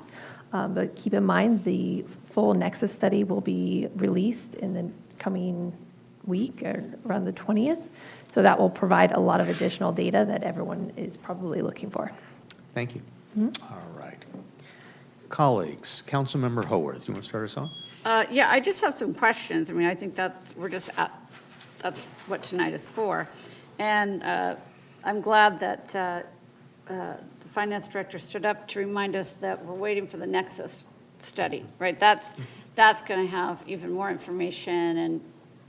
But keep in mind, the full Nexus study will be released in the coming week, or around the 20th. So that will provide a lot of additional data that everyone is probably looking for. Thank you. All right. Colleagues, Councilmember Haworth, you want to start us off? Yeah, I just have some questions. I mean, I think that's what tonight is for. And I'm glad that the finance director stood up to remind us that we're waiting for the Nexus study, right? That's going to have even more information and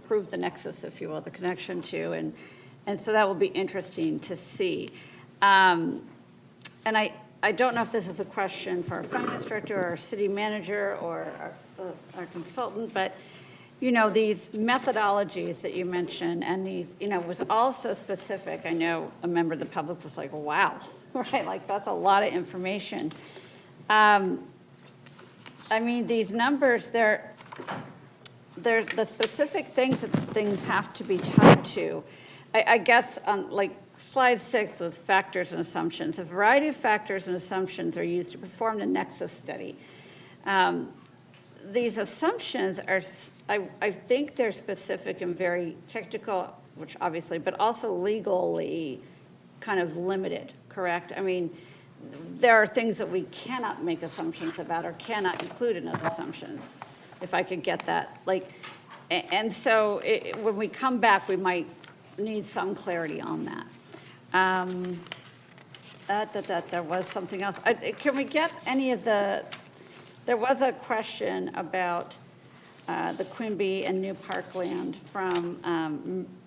prove the nexus, if you will, the connection to, and so that will be interesting to see. And I don't know if this is a question for our finance director or our city manager or our consultant, but you know, these methodologies that you mentioned, and these, you know, was also specific. I know a member of the public was like, wow, right? Like, that's a lot of information. I mean, these numbers, they're the specific things that things have to be tied to. I guess on like slide 6 was factors and assumptions. A variety of factors and assumptions are used to perform the Nexus study. These assumptions are, I think they're specific and very technical, which obviously, but also legally kind of limited, correct? I mean, there are things that we cannot make assumptions about or cannot include in those assumptions, if I could get that. Like, and so when we come back, we might need some clarity on that. There was something else. Can we get any of the, there was a question about the Quimby and New Parkland from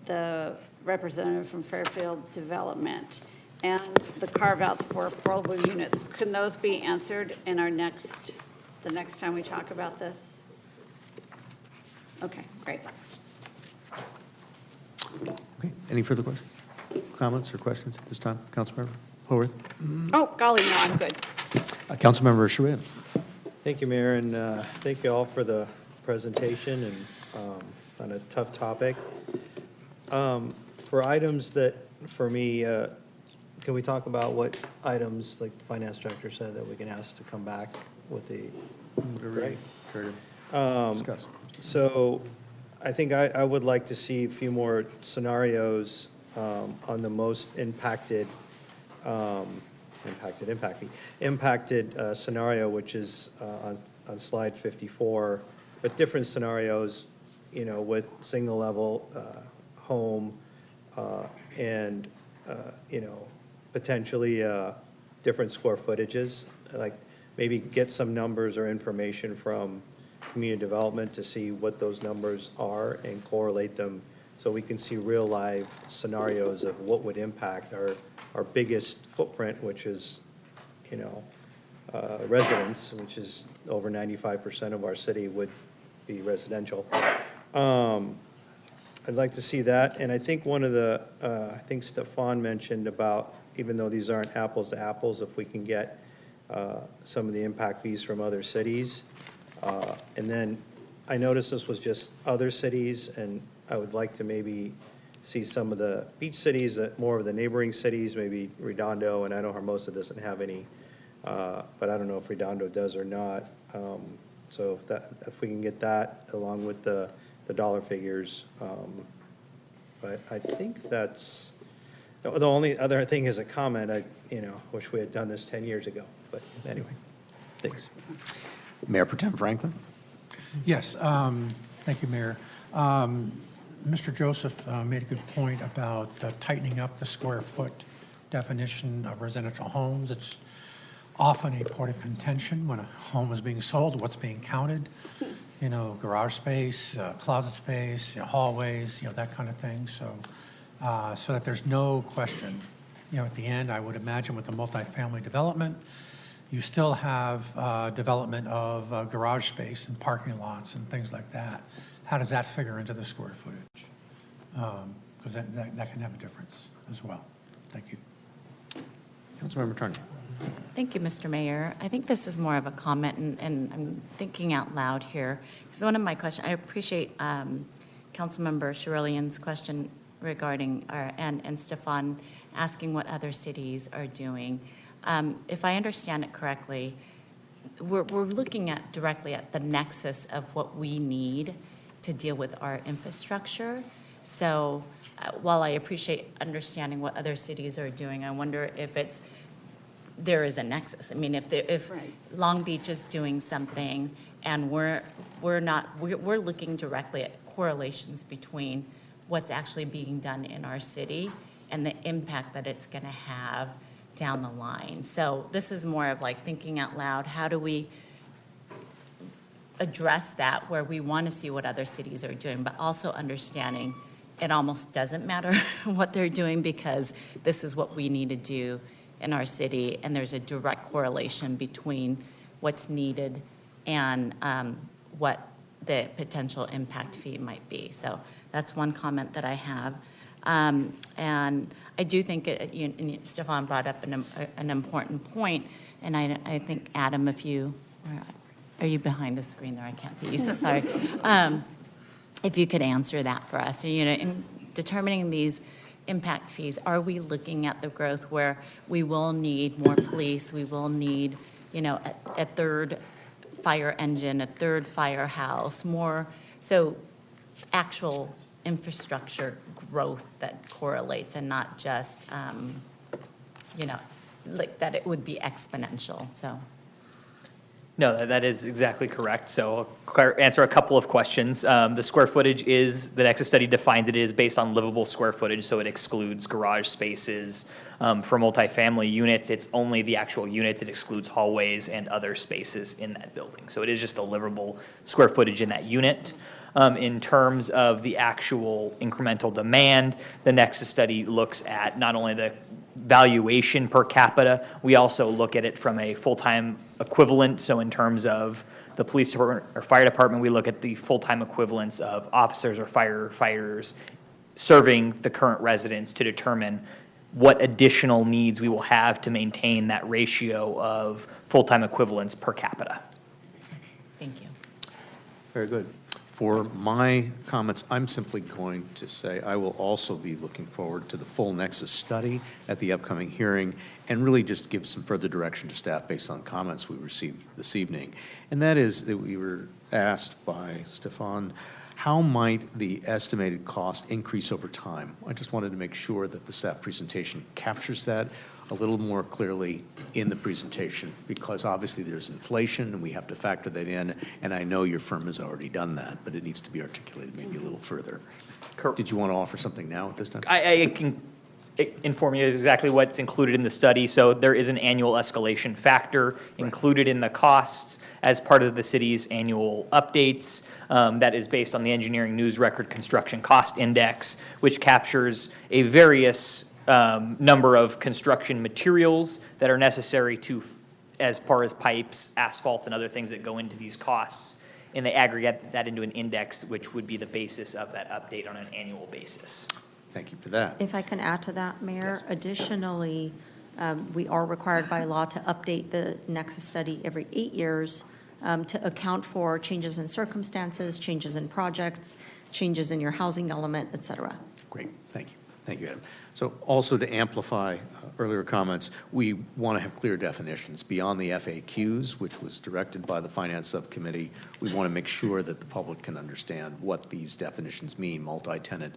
the representative from Fairfield Development and the carve-outs for affordable units. Can those be answered in our the next time we talk about this? Okay, great. Okay, any further questions, comments, or questions at this time? Councilmember Haworth? Oh, golly, no, I'm good. Councilmember Sharin. Thank you, Mayor, and thank you all for the presentation and on a tough topic. For items that, for me, can we talk about what items, like the finance director said, that we can ask to come back with the, right? Discuss. So I think I would like to see a few more scenarios on the most impacted scenario, which is on slide 54, but different scenarios, you know, with single level home and, you know, potentially different square footages, like maybe get some numbers or information from community development to see what those numbers are and correlate them so we can see real live scenarios of what would impact our biggest footprint, which is, you know, residents, which is over 95% of our city would be residential. I'd like to see that. And I think one of the, I think Stefan mentioned about, even though these aren't apples to apples, if we can get some of the impact fees from other cities. And then I noticed this was just other cities, and I would like to maybe see some of the beach cities, more of the neighboring cities, maybe Redondo, and I know Hermosa doesn't have any, but I don't know if Redondo does or not. So if we can get that along with the dollar figures. But I think that's, the only other thing is a comment, I wish we had done this 10 years ago, but anyway, thanks. Mayor Pro Tem Franklin. Yes, thank you, Mayor. Mr. Joseph made a good point about tightening up the square foot definition of residential homes. It's often a point of contention when a home is being sold, what's being counted, you know, garage space, closet space, hallways, that kind of thing. So, so that there's no question, at the end, I would imagine with the multifamily development, you still have development of garage space and parking lots and things like that. How does that figure into the square footage? Because that can have a difference as well. Thank you. Councilmember Turner. Thank you, Mr. Mayor. I think this is more of a comment, and I'm thinking out loud here. Because one of my questions, I appreciate Councilmember Sherillian's question regarding, and Stefan asking what other cities are doing. If I understand it correctly, we're looking at directly at the nexus of what we need to deal with our infrastructure. So while I appreciate understanding what other cities are doing, I wonder if there is a nexus. I mean, if Right. Long Beach is doing something and we're looking directly at correlations between what's actually being done in our city and the impact that it's going to have down the line. So this is more of like thinking out loud. How do we address that where we want to see what other cities are doing, but also understanding it almost doesn't matter what they're doing because this is what we need to do in our city, and there's a direct correlation between what's needed and what the potential impact fee might be. So that's one comment that I have. And I do think, Stefan brought up an important point, and I think, Adam, if you, are you behind the screen there? I can't see you, so sorry. If you could answer that for us. So, in determining these impact fees, are we looking at the growth where we will need more police, we will need, a third fire engine, a third firehouse, more, so actual infrastructure growth that correlates and not just, like that it would be exponential, so. No, that is exactly correct. So I'll answer a couple of questions. The square footage is, the Nexus study defines it is based on livable square footage, so it excludes garage spaces. For multifamily units, it's only the actual units. It excludes hallways and other spaces in that building. So it is just the livable square footage in that unit. In terms of the actual incremental demand, the Nexus study looks at not only the valuation per capita, we also look at it from a full-time equivalent. So in terms of the police department or fire department, we look at the full-time equivalents of officers or firefighters serving the current residents to determine what additional needs we will have to maintain that ratio of full-time equivalents per capita. Thank you. Very good. For my comments, I'm simply going to say I will also be looking forward to the full Nexus study at the upcoming hearing and really just give some further direction to staff based on comments we received this evening. And that is that we were asked by Stefan, how might the estimated cost increase over time? I just wanted to make sure that the staff presentation captures that a little more clearly in the presentation, because obviously there's inflation and we have to factor that in, and I know your firm has already done that, but it needs to be articulated maybe a little further. Did you want to offer something now at this time? I can inform you exactly what's included in the study. So there is an annual escalation factor included in the costs as part of the city's annual updates. That is based on the Engineering News Record Construction Cost Index, which captures a various number of construction materials that are necessary to, as far as pipes, asphalt, and other things that go into these costs, and they aggregate that into an index, which would be the basis of that update on an annual basis. Thank you for that. If I can add to that, Mayor, additionally, we are required by law to update the Nexus study every 8 years to account for changes in circumstances, changes in projects, changes in your housing element, et cetera. Great, thank you. Thank you, Adam. So also to amplify earlier comments, we want to have clear definitions beyond the FAQs, which was directed by the Finance Subcommittee. We want to make sure that the public can understand what these definitions mean. Multi-tenant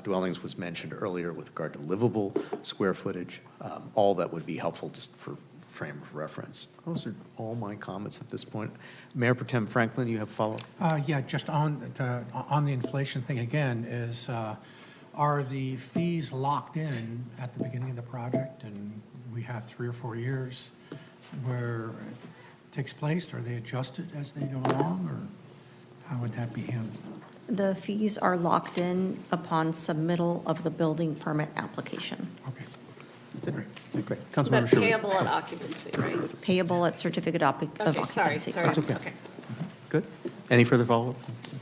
dwellings was mentioned earlier with regard to livable square footage. All that would be helpful just for frame of reference. Those are all my comments at this point. Mayor Pro Tem Franklin, you have follow-up? Yeah, just on the inflation thing again is, are the fees locked in at the beginning of the project and we have 3 or 4 years where it takes place? Are they adjusted as they go along, or how would that be handled? The fees are locked in upon submittal of the building permit application. Okay, great. Great. But Councilmember Sherwood. payable at occupancy, right? Payable at certificate of Okay, occupancy. sorry. That's okay. Okay. Good. Any further follow-up?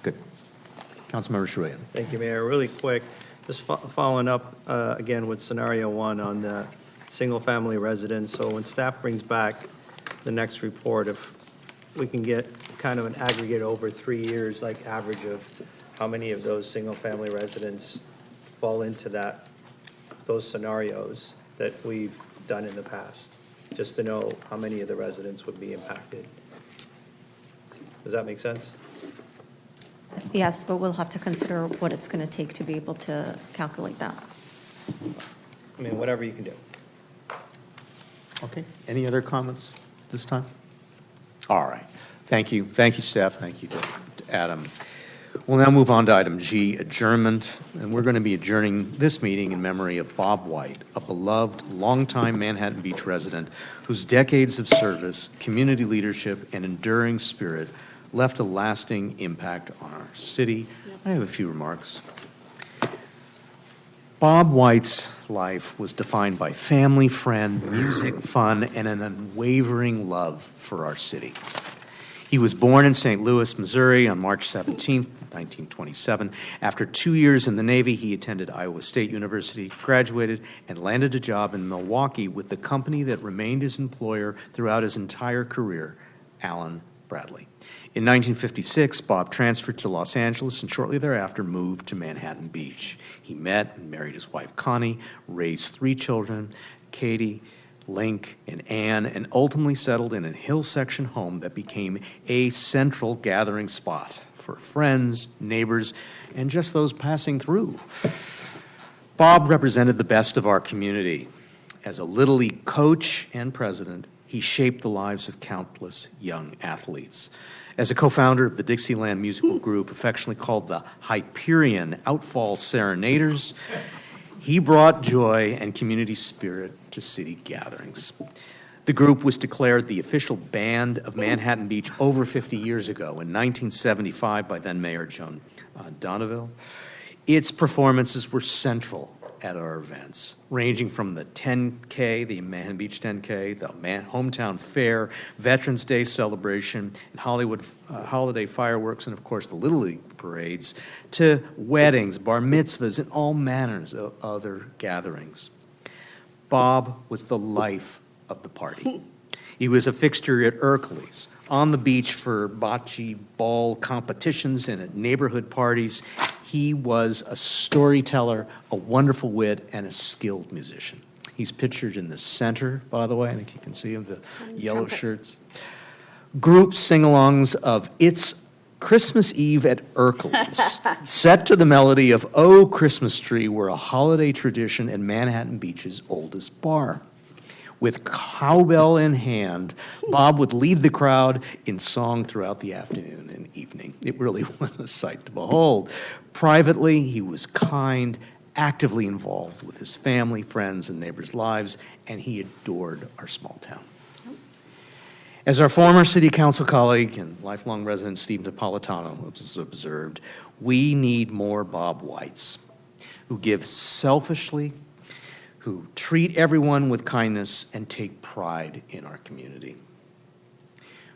Good. Councilmember Sherwood. Thank you, Mayor. Really quick, just following up again with scenario one on the single-family residence. So when staff brings back the next report, if we can get kind of an aggregate over 3 years, like average of how many of those single-family residents fall into those scenarios that we've done in the past, just to know how many of the residents would be impacted. Does that make sense? Yes, but we'll have to consider what it's going to take to be able to calculate that. I mean, whatever you can do. Okay. Any other comments this time? All right. Thank you. Thank you, staff. Thank you to Adam. We'll now move on to item G, adjournment, and we're going to be adjourning this meeting in memory of Bob White, a beloved, longtime Manhattan Beach resident whose decades of service, community leadership, and enduring spirit left a lasting impact on our city. I have a few remarks. Bob White's life was defined by family, friend, music, fun, and an unwavering love for our city. He was born in St. Louis, Missouri on March 17, 1927. After 2 years in the Navy, he attended Iowa State University, graduated, and landed a job in Milwaukee with the company that remained his employer throughout his entire career, Allen Bradley. In 1956, Bob transferred to Los Angeles and shortly thereafter moved to Manhattan Beach. He met and married his wife Connie, raised 3 children, Katie, Link, and Ann, and ultimately settled in a hill section home that became a central gathering spot for friends, neighbors, and just those passing through. Bob represented the best of our community. As a Little League coach and president, he shaped the lives of countless young athletes. As a co-founder of the Dixieland musical group, affectionately called the Hyperion Outfall Serenaders, he brought joy and community spirit to city gatherings. The group was declared the official band of Manhattan Beach over 50 years ago in 1975 by then Mayor Joan Donneville. Its performances were central at our events, ranging from the 10K, the Manhattan Beach 10K, the Hometown Fair, Veterans Day celebration, and Hollywood holiday fireworks, and of course the Little League parades, to weddings, bar mitzvahs, and all manners of other gatherings. Bob was the life of the party. He was a fixture at Ercles, on the beach for bocce ball competitions and at neighborhood parties. He was a storyteller, a wonderful wit, and a skilled musician. He's pictured in the center, by the way. I think you can see him, the yellow shirts. Group sing-alongs of It's Christmas Eve at Ercles, set to the melody of Oh Christmas Tree, were a holiday tradition in Manhattan Beach's oldest bar. With cowbell in hand, Bob would lead the crowd in song throughout the afternoon and evening. It really was a sight to behold. Privately, he was kind, actively involved with his family, friends, and neighbors' lives, and he adored our small town. As our former city council colleague and lifelong resident Steve Napolitano has observed, we need more Bob Whites who give selfishly, who treat everyone with kindness and take pride in our community.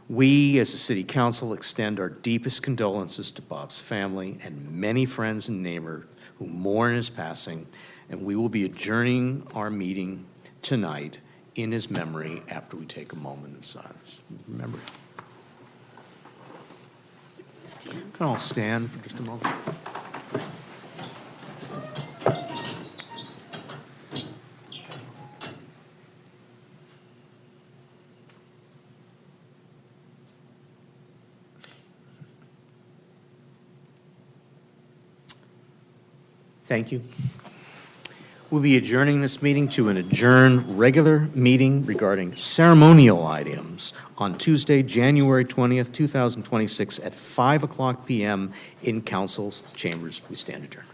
We, as a city council, extend our deepest condolences to Bob's family and many friends and neighbors who mourn his passing, and we will be adjourning our meeting tonight in his memory after we take a moment of silence. Remember. Can all stand for just a moment? Thanks. Thank you. We'll be adjourning this meeting to an adjourned regular meeting regarding ceremonial items on Tuesday, January 20th, 2026 at 5:00 p.m. in Council's chambers. We stand adjourned.